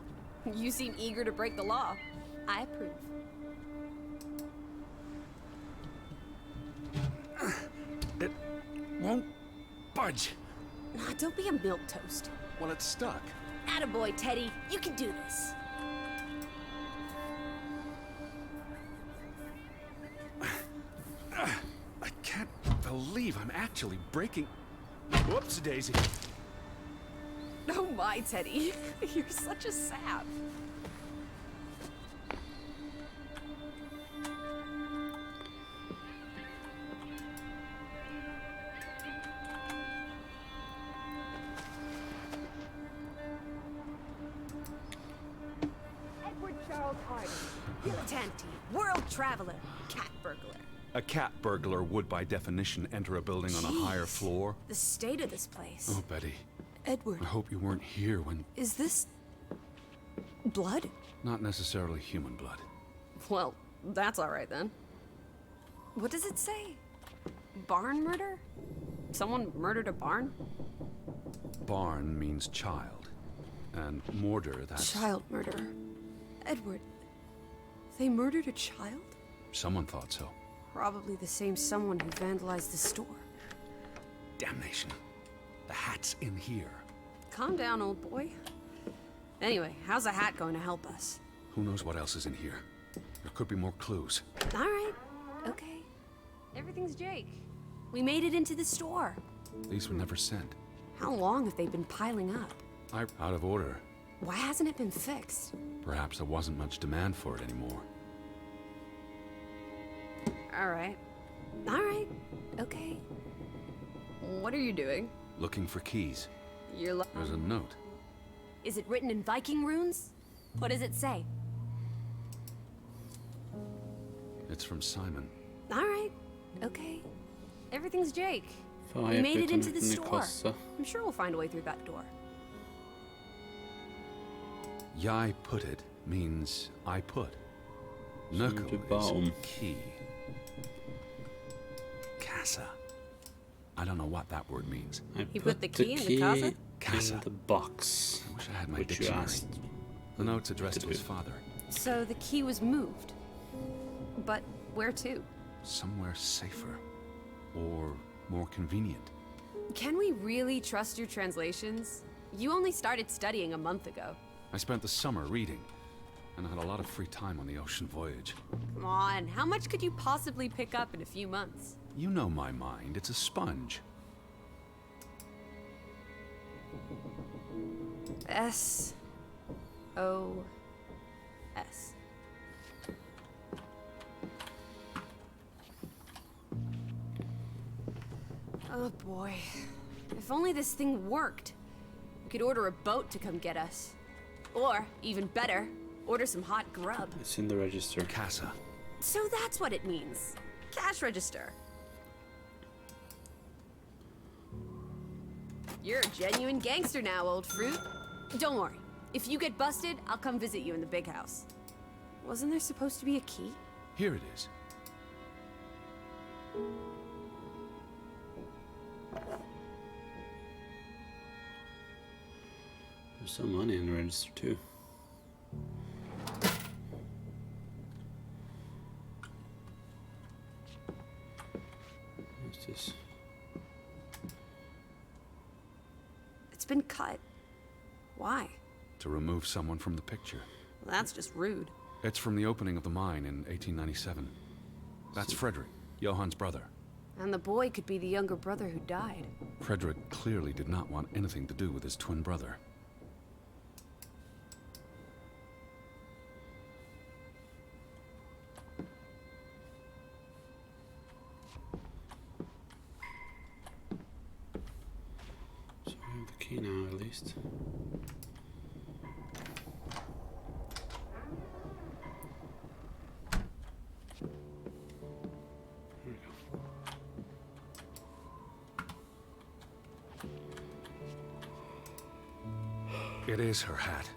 You seem eager to break the law. I approve. It won't budge. Nah, don't be a milquetoast. Well, it's stuck. Attaboy, Teddy. You can do this. I can't believe I'm actually breaking... Whoops, Daisy. Oh my, Teddy. You're such a sap. Edward Charles Harding. Dilettante, world traveler, cat burglar. A cat burglar would, by definition, enter a building on a higher Jeez. floor. The state of this place. Oh, Betty. Edward, I hope you weren't here when... is this blood? Not necessarily human blood. Well, that's all right then. What does it say? Barn murder? Someone murdered a barn? Barn means child. And mortar, that's... Child murder. Edward, they murdered a child? Someone thought so. Probably the same someone who vandalized the store. Damnation. The hat's in here. Calm down, old boy. Anyway, how's a hat going to help us? Who knows what else is in here? There could be more clues. All right. Okay. Everything's Jake. We made it into the store. These were never sent. How long have they been piling up? Out of order. Why hasn't it been fixed? Perhaps there wasn't much demand for it anymore. All right. All right. Okay. What are you doing? Looking for keys. You're There's a note. Is it written in Viking runes? What does it say? It's from Simon. All right. Okay. Everything's Jake. Hva We jeg made it putter into the den i store. kassa? I'm sure we'll find a way through that door. Jeg put it means I put. Nøkkel du ba is om. key. Casa. I don't know what that word means. I He put the key in the casa? Casa. in the box, I wish I had my which you dictionary. asked. The note's addressed to to his do. father. So the key was moved. But where to? Somewhere safer. Or more convenient. Can we really trust your translations? You only started studying a month ago. I spent the summer reading, and I had a lot of free time on the ocean voyage. Come on, how much could you possibly pick up in a few months? You know my mind, it's a sponge. S-O-S. Oh boy. If only this thing worked. We could order a boat to come get us. Or, even better, order some hot grub. It's in the register. Casa. So that's what it means. Cash register. You're a genuine gangster now, old fruit. Don't worry. If you get busted, I'll come visit you in the big house. Wasn't there supposed to be a key? Here it is. There's some money in the register too. What's this? It's been cut. Why? To remove someone from the picture. Well, that's just rude. It's from the opening of the mine in 1897. That's Frederick, Johann's brother. And the boy could be the younger brother who died. Frederick clearly did not want anything to do with his twin brother. So we have the key now, at least. There we go. It is her hat.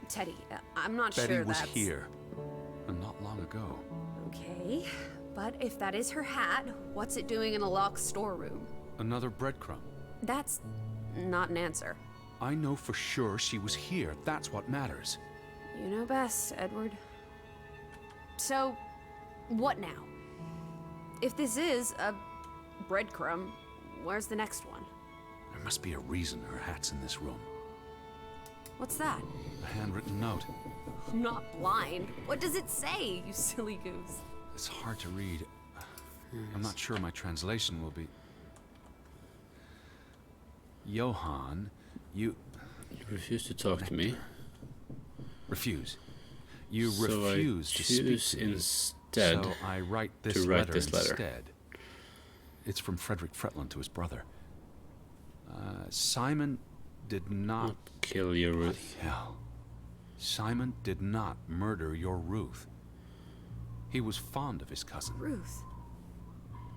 Teddy, I'm not Betty sure was that's... here, and not long ago. Okay, but if that is her hat, what's it doing in a locked storeroom? Another breadcrumb. That's not an answer. I know for sure she was here. That's what matters. You know best, Edward. So, what now? If this is a breadcrumb, where's the next one? There must be a reason her hat's in this room. What's that? A handwritten note. I'm not blind. What does it say, you silly goose? It's hard to read. I'm not sure my translation will be... Johann, you... You refuse to talk to me. Refuse. You So refuse I to speak choose to me. instead So I write this to write letter this letter. instead. It's from Frederick Fretland to his brother. Simon did not... Kill your Ruth. Hell. Simon did not murder your Ruth. He was fond of his cousin. Ruth.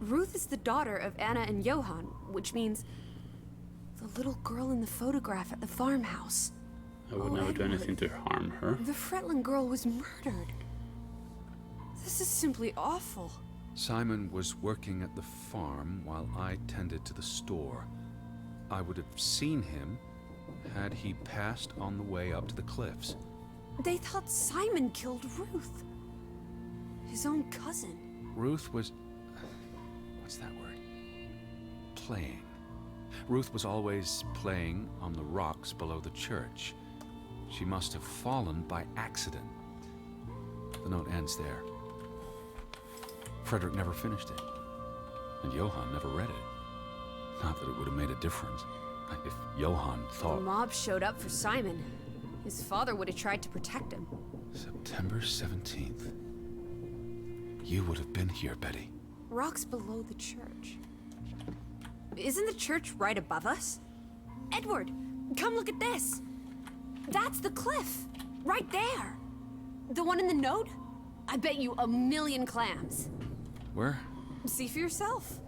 Ruth is the daughter of Anna and Johann, which means the little girl in the photograph at the farmhouse. I would Oh, never do Edward. anything to harm her. The Fretland girl was murdered. This is simply awful. Simon was working at the farm while I tended to the store. I would have seen him had he passed on the way up to the cliffs. They thought Simon killed Ruth. His own cousin. Ruth was... what's that word? Playing. Ruth was always playing on the rocks below the church. She must have fallen by accident. The note ends there. Frederick never finished it. And Johann never read it. Not that it would have made a difference. If Johann The thought... mob showed up for Simon. His father would have tried to protect him. September 17th. You would have been here, Betty. Rocks below the church. Isn't the church right above us? Edward, come look at this. That's the cliff. Right there. The one in the note? I bet you 1,000,000 clams. Where? See for yourself.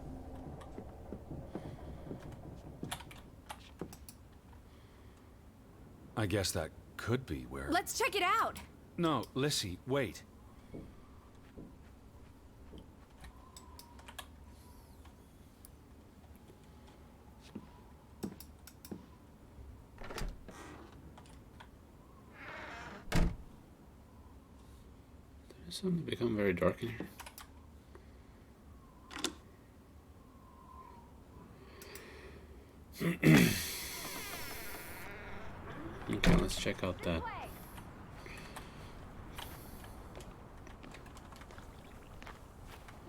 I guess that could be where... Let's check it out. No, Lissy, wait. It's suddenly become very dark in here. Okay, let's check out that.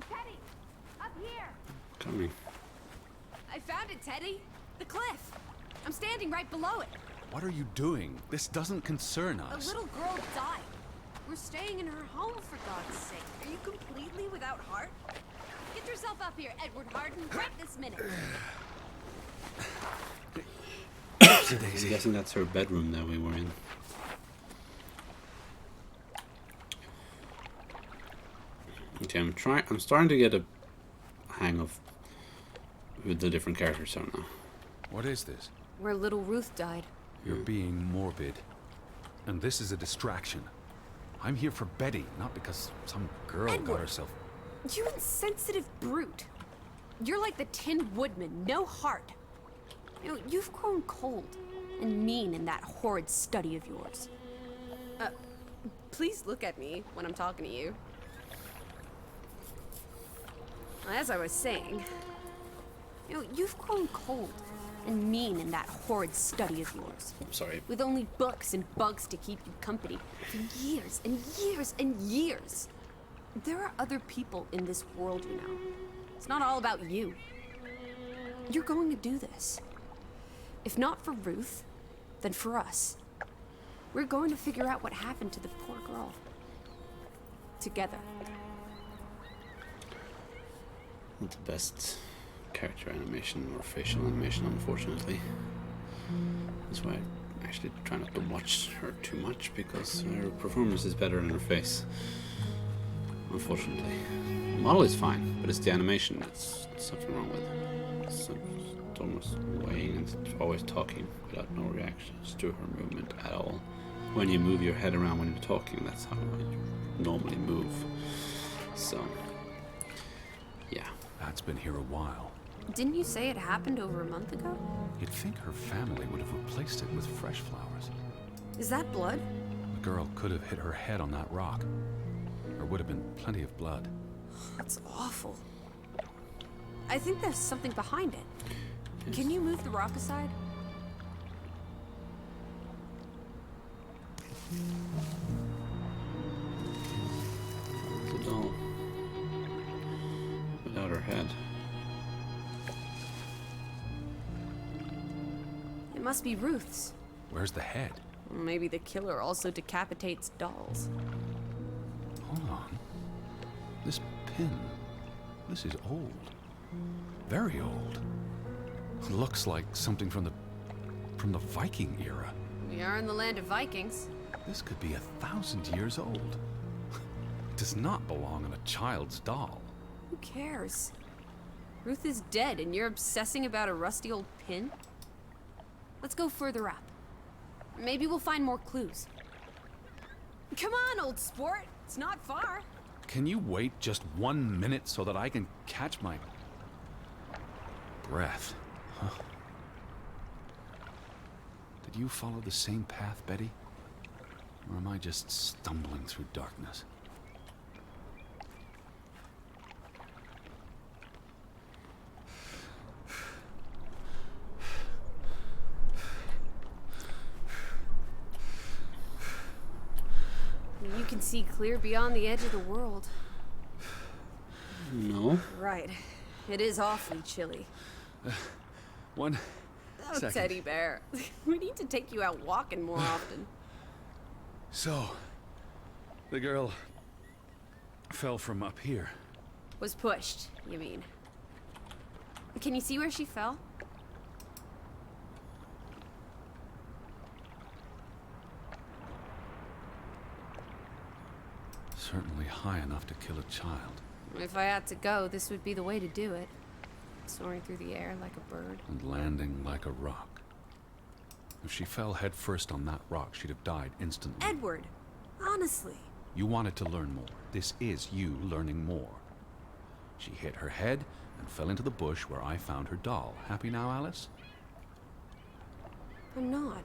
Teddy, up here. Coming. I found it, Teddy. The cliff. I'm standing right below it. What are you doing? This doesn't concern A us. little girl died. We're staying in her home, for God's sake. Are you completely without heart? Get yourself up here, Edward Harden, right this minute. I'm guessing that's her bedroom that we were in. Okay, I'm starting to get a hang of who the different characters are now. What is this? Where little Ruth died. You're being morbid. And this is a distraction. I'm here for Betty, not because some girl got Edward. herself... You insensitive brute. You're like the Tin Woodman, no heart. You know, you've grown cold and mean in that horrid study of yours. Please look at me when I'm talking to you. As I was saying, you know, you've grown cold and mean in that horrid study of yours. I'm sorry. With only books and bugs to keep you company for years and years and years. There are other people in this world, you know. It's not all about you. You're going to do this. If not for Ruth, then for us. We're going to figure out what happened to the poor girl. Together. Not the best character animation or facial animation, unfortunately. That's why I actually try not to watch her too much, because her performance is better than her face. Unfortunately. The model is fine, but it's the animation that's something wrong with. It's almost weighing and always talking without no reactions to her movement at all. When you move your head around when you're talking, that's how you normally move. So, yeah. That's been here a while. Didn't you say it happened over a month ago? You'd think her family would have replaced it with fresh flowers. Is that blood? The girl could have hit her head on that rock. There would have been plenty of blood. That's awful. I think there's something behind it. Can you move the rock aside? The doll. Without her head. It must be Ruth's. Where's the head? Maybe the killer also decapitates dolls. Hold on. This pin. This is old. Very old. Looks like something from the Viking era. We are in the land of Vikings. This could be 1,000 years old. It does not belong on a child's doll. Who cares? Ruth is dead and you're obsessing about a rusty old pin? Let's go further up. Maybe we'll find more clues. Come on, old sport. It's not far. Can you wait just 1 minute so that I can catch my breath? Huh? Did you follow the same path, Betty? Or am I just stumbling through darkness? You can see clear beyond the edge of the world. No. Right. It is awfully chilly. One Oh, second. Teddy Bear. We need to take you out walking more often. So, the girl fell from up here. Was pushed, you mean? Can you see where she fell? Certainly high enough to kill a child. If I had to go, this would be the way to do it. Soaring through the air like a bird. And landing like a rock. If she fell headfirst on that rock, she'd have died instantly. Edward, honestly. You wanted to learn more. This is you learning more. She hit her head and fell into the bush where I found her doll. Happy now, Alice? I'm not.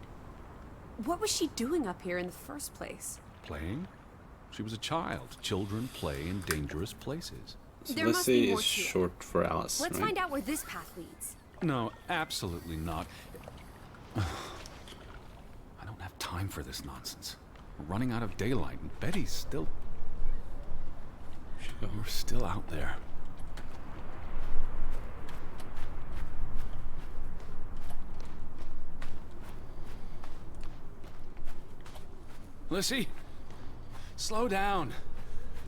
What was she doing up here in the first place? Playing? She was a child. Children play in dangerous places. So There must be Lizzie more is to it. short for Alice, Let's right? find out where this path leads. No, absolutely not. I don't have time for this nonsense. We're running out of daylight, and Betty's still... We're still out there. Lissy, slow down.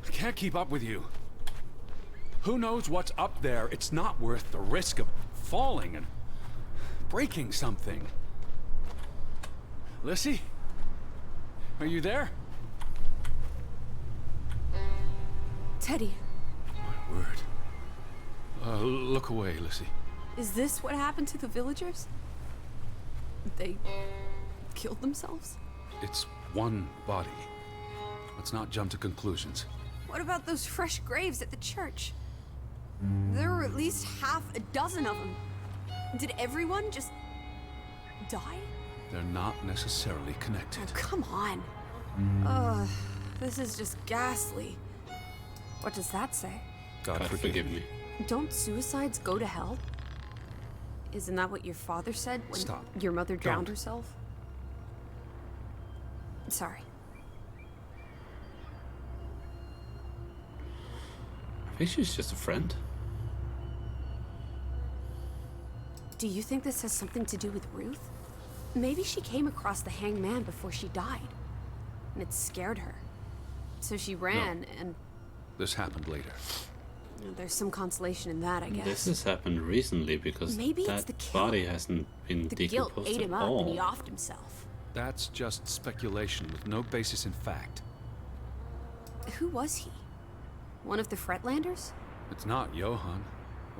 I can't keep up with you. Who knows what's up there? It's not worth the risk of falling and breaking something. Lissy? Are you there? Teddy, My word. Look away, Lissy. is this what happened to the villagers? They killed themselves? It's one body. Let's not jump to conclusions. What about those fresh graves at the church? There were at least half a dozen of them. Did everyone just die? They're not necessarily connected. Oh, come on. This is just ghastly. What does that say? God forgive me. Don't suicides go to hell? Isn't that what your father said when Stop. your mother drowned Don't. herself? Sorry. I think she's just a friend. Do you think this has something to do with Ruth? Maybe she came across the hanged man before she died, and it scared her. So she ran, and This happened later. there's some consolation in that, I guess. This has happened recently because Maybe it's that the guilt. body hasn't been The guilt decomposed ate at him up, all. and he offed himself. That's just speculation with no basis in fact. Who was he? One of the Fretlanders? It's not Johann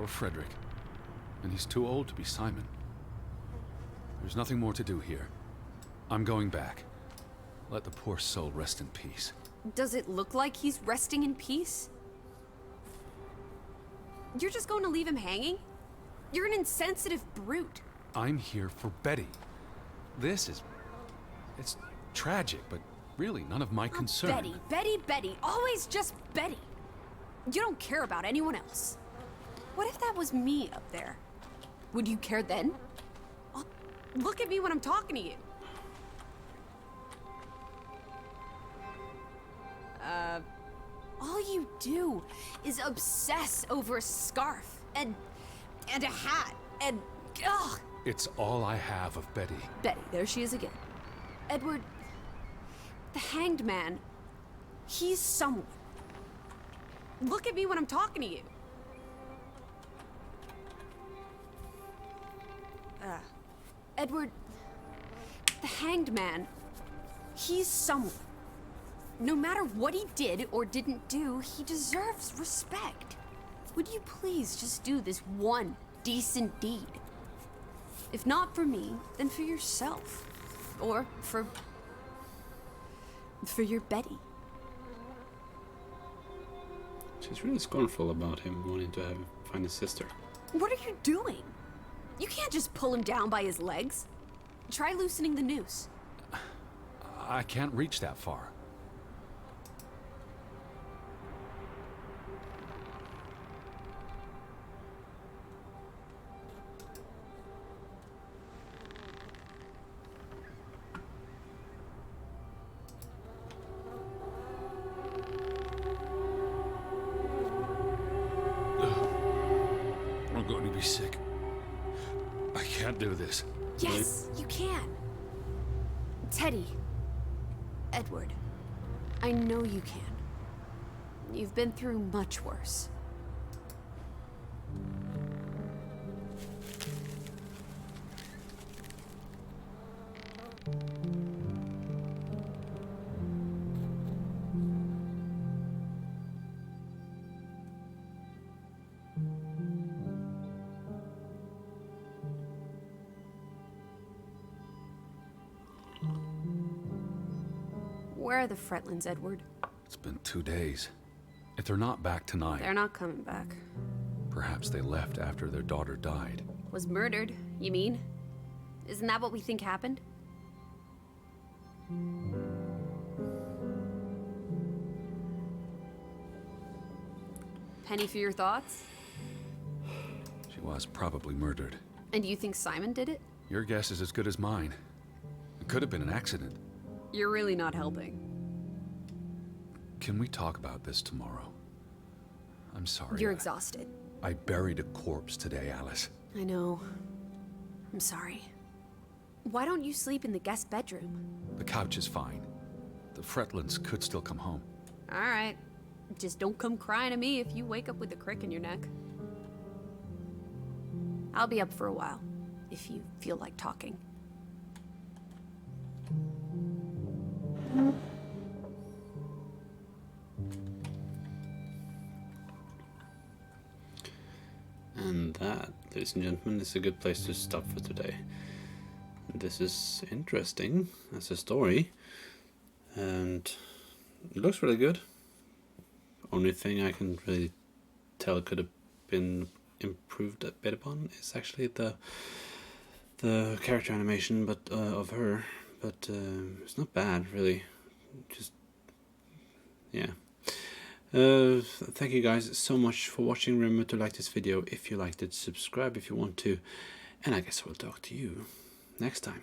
or Frederick. And he's too old to be Simon. There's nothing more to do here. I'm going back. Let the poor soul rest in peace. Does it look like he's resting in peace? You're just going to leave him hanging? You're an insensitive brute. I'm here for Betty. It's tragic, but really none of my concern. Betty, Betty, Betty. Always just Betty. You don't care about anyone else. What if that was me up there? Would you care then? Oh, look at me when I'm talking to you. All you do is obsess over a scarf and a hat and ugh. It's all I have of Betty. Betty, there she is again. Edward, the hanged man, he's someone. Look at me when I'm talking to you. Edward, the hanged man, he's someone. No matter what he did or didn't do, he deserves respect. Would you please just do this one decent deed? If not for me, then for yourself. Or for your Betty. She's really scornful about him wanting to find his sister. What are you doing? You can't just pull him down by his legs. Try loosening the noose. I can't reach that far. I'm going to be sick. I can't do this. Yes, you can. Teddy. Edward. I know you can. You've been through much worse. Where are the Fretlands, Edward? It's been 2 days. If they're not back tonight, They're not coming back. perhaps they left after their daughter died. Was murdered, you mean? Isn't that what we think happened? Penny for your thoughts? She was probably murdered. And you think Simon did it? Your guess is as good as mine. It could have been an accident. You're really not helping. Can we talk about this tomorrow? I'm sorry. You're exhausted. I buried a corpse today, Alice. I know. I'm sorry. Why don't you sleep in the guest bedroom? The couch is fine. The Fretlands could still come home. All right. Just don't come crying to me if you wake up with a crick in your neck. I'll be up for a while, if you feel like talking. And that, ladies and gentlemen, is a good place to stop for today. This is interesting as a story, and it looks really good. Only thing I can really tell could have been improved a bit upon is actually the character animation, but of her. But it's not bad, really. Just yeah. Thank you guys so much for watching. Remember to like this video if you liked it, subscribe if you want to, and I guess I will talk to you next time.